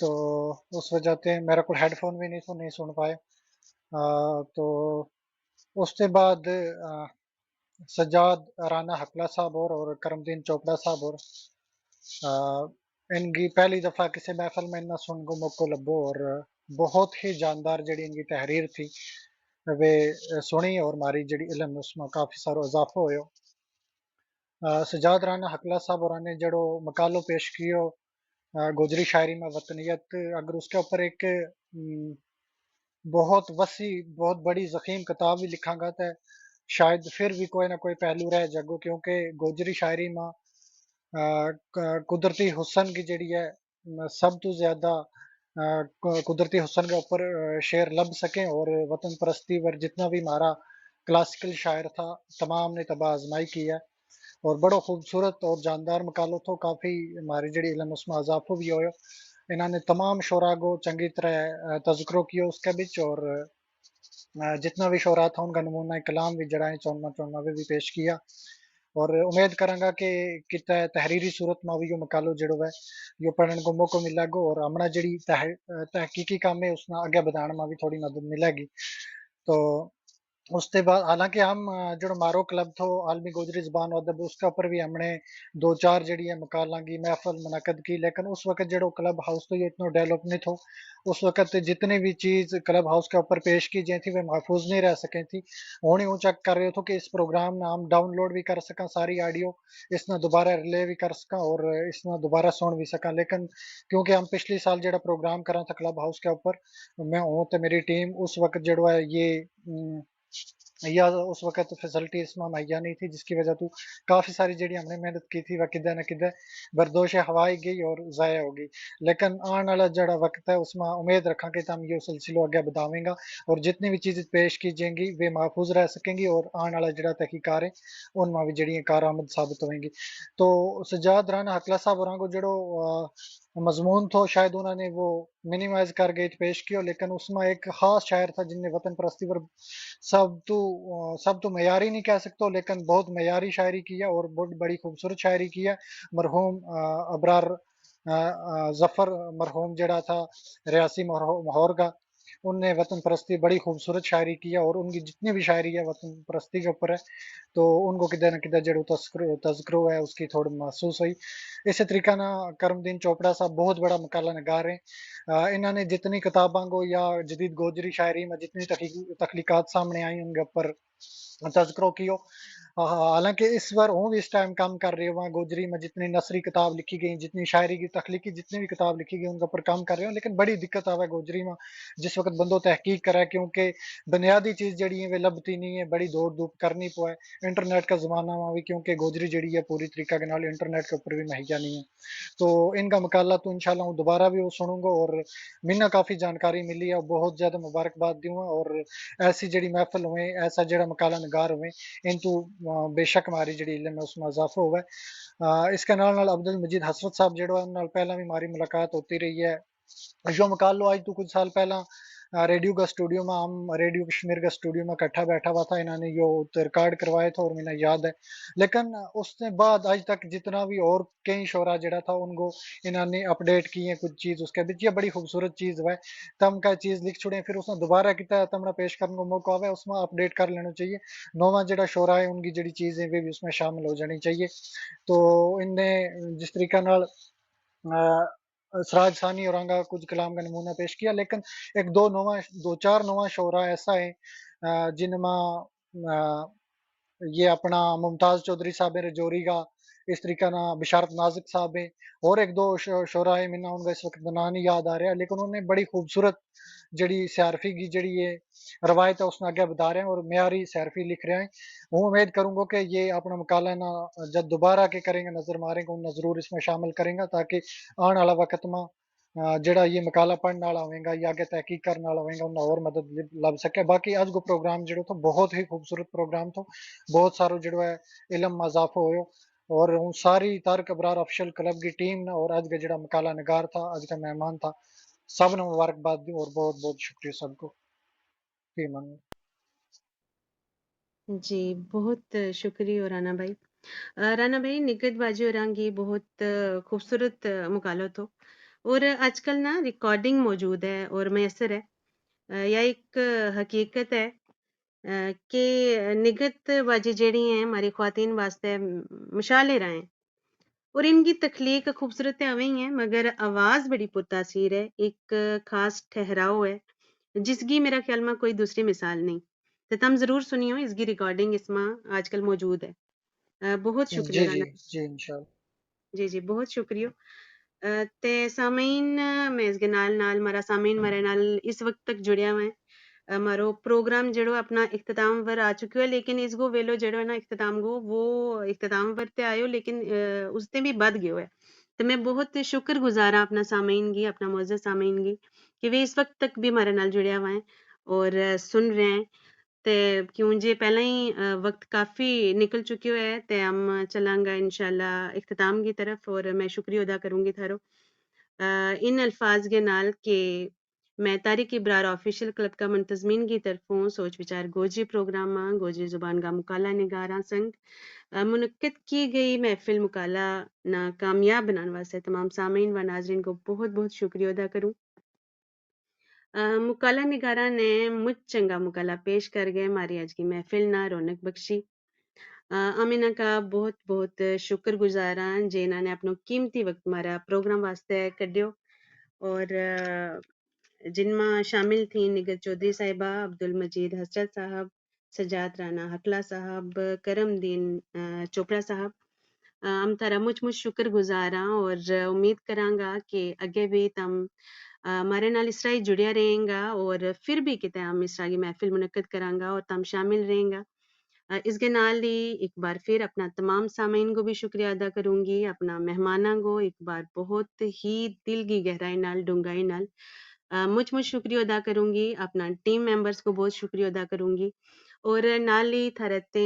Speaker 7: تو اس وجہ تے میرے کو ہیڈ فون بھی نہیں سن پائے. تو اس کے بعد سجاد رانا حقلہ صاحب اور کرم دین چوپڑا صاحب اور ان کی پہلی دفعہ کسی محفل میں نہ سن کو موقع لبو اور بہت ہی جاندار جڑی ان کی تحریر تھی وہ سنی اور ہماری جڑی علم اس میں کافی سارو اضافہ ہوئے. سجاد رانا حقلہ صاحب اور نے جڑو مقالو پیش کیو گوجری شاعری میں وطنیت، اگر اس کے اوپر ایک بہت وسیع بہت بڑی ضخیم کتاب بھی لکھا گا تو شاید پھر بھی کوئی نہ کوئی پہلو رہ جگو، کیونکہ گوجری شاعری میں قدرتی حسن کی جڑی ہے سب تو زیادہ قدرتی حسن کے اوپر شعر لب سکیں، اور وطن پرستی پر جتنا بھی ہمارا کلاسیکل شاعر تھا تمام نے تباہ آزمائی کی ہے، اور بڑا خوبصورت اور جاندار مقالو تھو. کافی ہماری جڑی علم اس میں اضافہ بھی ہوئے. انہوں نے تمام شعراء کو چنگی طرح تذکرو کیا اس کے بچ، اور جتنا بھی شعراء تھا ان کا نمونہ کلام بھی جڑائیں چونما بھی پیش کیا، اور امید کروں گا کہ کتا تحریری صورت میں بھی یہ مقالو جڑو ہے یہ پڑھنے کو موقع ملے گا، اور ہمارا جڑی تحقیقی کام ہے اس میں آگے بڑھانے میں بھی تھوڑی مدد ملے گی. تو اس کے بعد حالانکہ ہم جو مارو کلب تھو عالمی گوجری زبان و ادب، اس کے اوپر بھی ہم نے 2-4 جڑی ہے مقالاں کی محفل منعقد کی، لیکن اس وقت جڑو کلب ہاؤس تو یہ اتنا ڈیولپ نہیں تھو. اس وقت جتنی بھی چیز کلب ہاؤس کے اوپر پیش کی جائیں تھی وہ محفوظ نہیں رہ سکیں تھی. ہوں ہی چیک کر رہے تھو کہ اس پروگرام میں ہم ڈاؤن لوڈ بھی کر سکیں ساری آڈیو، اس نے دوبارہ ریلے بھی کر سکیں اور اس نے دوبارہ سن بھی سکیں، لیکن کیونکہ ہم پچھلی سال جڑا پروگرام کرا تھا کلب ہاؤس کے اوپر میں ہوں تو میری ٹیم اس وقت جڑو ہے یہ یا اس وقت فیسلٹی اس میں مہیا نہیں تھی، جس کی وجہ تو کافی ساری جڑی ہم نے محنت کی تھی وہ کدھر نہ کدھر بردوش ہوائی گئی اور ضائع ہو گئی. لیکن آنے والا جڑا وقت ہے اس میں امید رکھا کہ ہم یہ سلسلہ آگے بتاویں گا، اور جتنی بھی چیزیں پیش کی جائیں گی وہ محفوظ رہ سکیں گی، اور آنے والا جڑا تحقیقار ہے ان میں بھی جڑی کارآمد ثابت ہوئیں گی. تو سجاد رانا حقلہ صاحب اور کو جڑو مضمون تھو شاید انہوں نے وہ منیمائز کر گئی پیش کیو، لیکن اس میں ایک خاص شاعر تھا جن نے وطن پرستی پر سب تو معیاری نہیں کہہ سکتا لیکن بہت معیاری شاعری کی ہے، اور بہت بڑی خوبصورت شاعری کی ہے. مرحوم ابرار ظفر مرحوم جڑا تھا ریاسی ماحور کا، ان نے وطن پرستی بڑی خوبصورت شاعری کی ہے، اور ان کی جتنی بھی شاعری ہے وطن پرستی کے اوپر ہے، تو ان کو کدھر نہ کدھر جڑو تذکرو ہے اس کی تھوڑی محسوس ہوئی. اسی طریقہ نہ کرم دین چوپڑا صاحب بہت بڑا مقالہ نگار ہیں. انہوں نے جتنی کتاباں کو یا جدید گوجری شاعری میں جتنی تخلیقات سامنے آئی ان کے اوپر تذکروں کیو. حالانکہ اس بار ہوں بھی اس ٹائم کام کر رہے ہوں گوجری میں جتنی نثری کتاب لکھی گئی جتنی شاعری کی تخلیقی جتنی بھی کتاب لکھی گئی ان کے اوپر کام کر رہے ہوں، لیکن بڑی دقت آئے گوجری میں جس وقت بندوں تحقیق کرا ہے، کیونکہ بنیادی چیز جڑی ہے وہ لبتی نہیں ہے، بڑی دوڑ دھوپ کرنی پوائے انٹرنیٹ کا زمانہ میں بھی، کیونکہ گوجری جڑی ہے پوری طریقہ کے نال انٹرنیٹ کے اوپر بھی مہیا نہیں ہے. تو ان کا مقالہ تو انشاءاللہ دوبارہ بھی وہ سنوں گا، اور منا کافی جانکاری ملی ہے، بہت زیادہ مبارکباد دیوں گا، اور ایسی جڑی محفل ہوئے ایسا جڑا مقالہ نگار ہوئے ان تو بے شک ہماری جڑی علم ہے اس میں اضافہ ہوا ہے. اس کے نال عبد المجید حسرت صاحب جڑا نال پہلا بھی ہماری ملاقات ہوتی رہی ہے. جو مقالو آج تو کچھ سال پہلا ریڈیو کا اسٹوڈیو میں ہم ریڈیو کشمیر کا اسٹوڈیو میں کٹھا بیٹھا ہوا تھا، انہوں نے یہ ریکارڈ کروائے تھے اور مجھے یاد ہے. لیکن اس نے بعد آج تک جتنا بھی اور کئی شعرا جڑا تھا ان کو انہوں نے اپڈیٹ کی ہے کچھ چیز اس کے بیچ، یہ بڑی خوبصورت چیز ہے. تم کا چیز لکھ چھوڑے پھر اس نے دوبارہ کتا تمنا پیش کرنے کو موقع ہوا اس میں اپڈیٹ کر لینا چاہیے. نواں جڑا شعرا ہے ان کی جڑی چیزیں وہ بھی اس میں شامل ہو جانی چاہیے. تو ان نے جس طریقہ نال سراج ثانی اور آنگا کچھ کلام کا نمونہ پیش کیا، لیکن ایک دو چار نواں شعرا ایسا ہے جن میں یہ اپنا ممتاز چودھری صاحب رجوری کا، اس طریقہ نہ بشارت نازک صاحب ہیں، اور ایک دو شعرا ہے منا ان کا اس وقت نام نہیں یاد آ رہا ہے، لیکن انہوں نے بڑی خوبصورت جڑی سیارفی کی جڑی ہے روایت ہے اس نے آگے بتا رہے ہیں اور معیاری سیارفی لکھ رہے ہیں. وہ امید کروں گا کہ یہ اپنا مقالہ نہ جب دوبارہ کے کریں گے نظر ماریں گے انہیں ضرور اس میں شامل کریں گا، تاکہ آنے والا وقت میں جڑا یہ مقالہ پڑھنے والا ہوئے گا یا آگے تحقیق کرنے والا ہوئے گا انہیں اور مدد لب سکے. باقی آج کو پروگرام جڑو تو بہت ہی خوبصورت پروگرام تو بہت سارو جڑو ہے علم میں اضافہ ہوئے، اور ساری تارک ابرار افشل کلب کی ٹیم نے اور آج کا جڑا مقالہ نگار تھا آج کا مہمان تھا سب نے مبارکباد دی، اور بہت بہت شکریہ سب کو. فی امان اللہ.
Speaker 1: جی بہت شکریہ رانا بھائی. رانا بھائی نگت باجی اورانگی بہت خوبصورت مقالہ تو اور آج کل نا ریکارڈنگ موجود ہے اور میسر ہے، یا ایک حقیقت ہے کہ نگت باجی جیڑی ہیں ہماری خواتین واسطے مشعل راہ ہیں، اور ان کی تخلیق خوبصورت اویں ہیں مگر آواز بڑی پرتاثیر ہے، ایک خاص ٹھہراؤ ہے جس کی میرا خیال میں کوئی دوسری مثال نہیں، تو تم ضرور سنیو، اس کی ریکارڈنگ اس میں آج کل موجود ہے۔ بہت شکریہ
Speaker 7: جی
Speaker 1: رانا
Speaker 7: جی جی انشاءاللہ۔
Speaker 1: جی جی بہت شکریہ۔ تے سامعین میں اس کے نال مارا سامعین مارے نال اس وقت تک جڑیا ہوئے ہیں، مارو پروگرام جڑو اپنا اختتام پر آ چکے ہو، لیکن اس کو ویلو جڑو ہے نا اختتام کو وہ اختتام پر تے آئے ہو، لیکن اس تے بھی بد گئے ہوئے، تو میں بہت شکر گزار ہاں اپنا سامعین کی، اپنا معزز سامعین کی، کہ وہ اس وقت تک بھی ہمارے نال جڑیا ہوا ہے اور سن رہے ہیں، تے کیوں جی پہلے ہی وقت کافی نکل چکے ہوئے ہے، تے ہم چلیں گا انشاءاللہ اختتام کی طرف، اور میں شکریہ ادا کروں گی تھارو ان الفاظ کے نال کہ میں طارق ابرار آفیشیل کلب کا منتظمین کی طرفوں سوچ وچار گوجری پروگرام گوجری زبان کا مکالہ نگاراں سنگ منعقد کی گئی محفل مکالہ نا کامیاب بنانے واسطے تمام سامعین و ناظرین کو بہت بہت شکریہ ادا کروں۔ مکالہ نگاراں نے مجھ چنگا مکالہ پیش کر گئے ہماری آج کی محفل نہ رونق بخشی۔ امینہ کا بہت بہت شکر گزار ہاں جنہاں نے اپنا قیمتی وقت ہمارا پروگرام واسطے کڈیو، اور جن میں شامل تھیں نگت چودھری صاحبہ، عبدالمجید حسرت صاحب، سجاد رانا حقلہ صاحب، کرم دین چوپڑا صاحب۔ ہم تارا مجھ شکر گزار ہاں، اور امید کراں گا کہ اگے بھی تم ہمارے نال اس طرح ہی جڑیا رہیں گا، اور پھر بھی کتے ہم اس طرح کی محفل منعقد کراں گا اور تم شامل رہیں گا۔ اس کے نال ہی ایک بار پھر اپنا تمام سامعین کو بھی شکریہ ادا کروں گی، اپنا مہماناں کو ایک بار بہت ہی دل کی گہرائی نال ڈونگائی نال مجھ شکریہ ادا کروں گی، اپنا ٹیم ممبرز کو بہت شکریہ ادا کروں گی، اور نال ہی تھرتے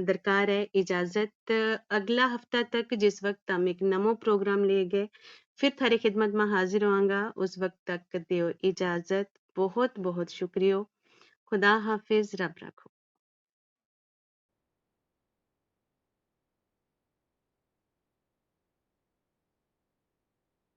Speaker 1: درکار ہے اجازت اگلا ہفتہ تک، جس وقت ہم ایک نمو پروگرام لے گئے پھر تھاری خدمت میں حاضر ہوں گا، اس وقت تک دیو اجازت، بہت بہت شکریہ، خدا حافظ، رب رکھو۔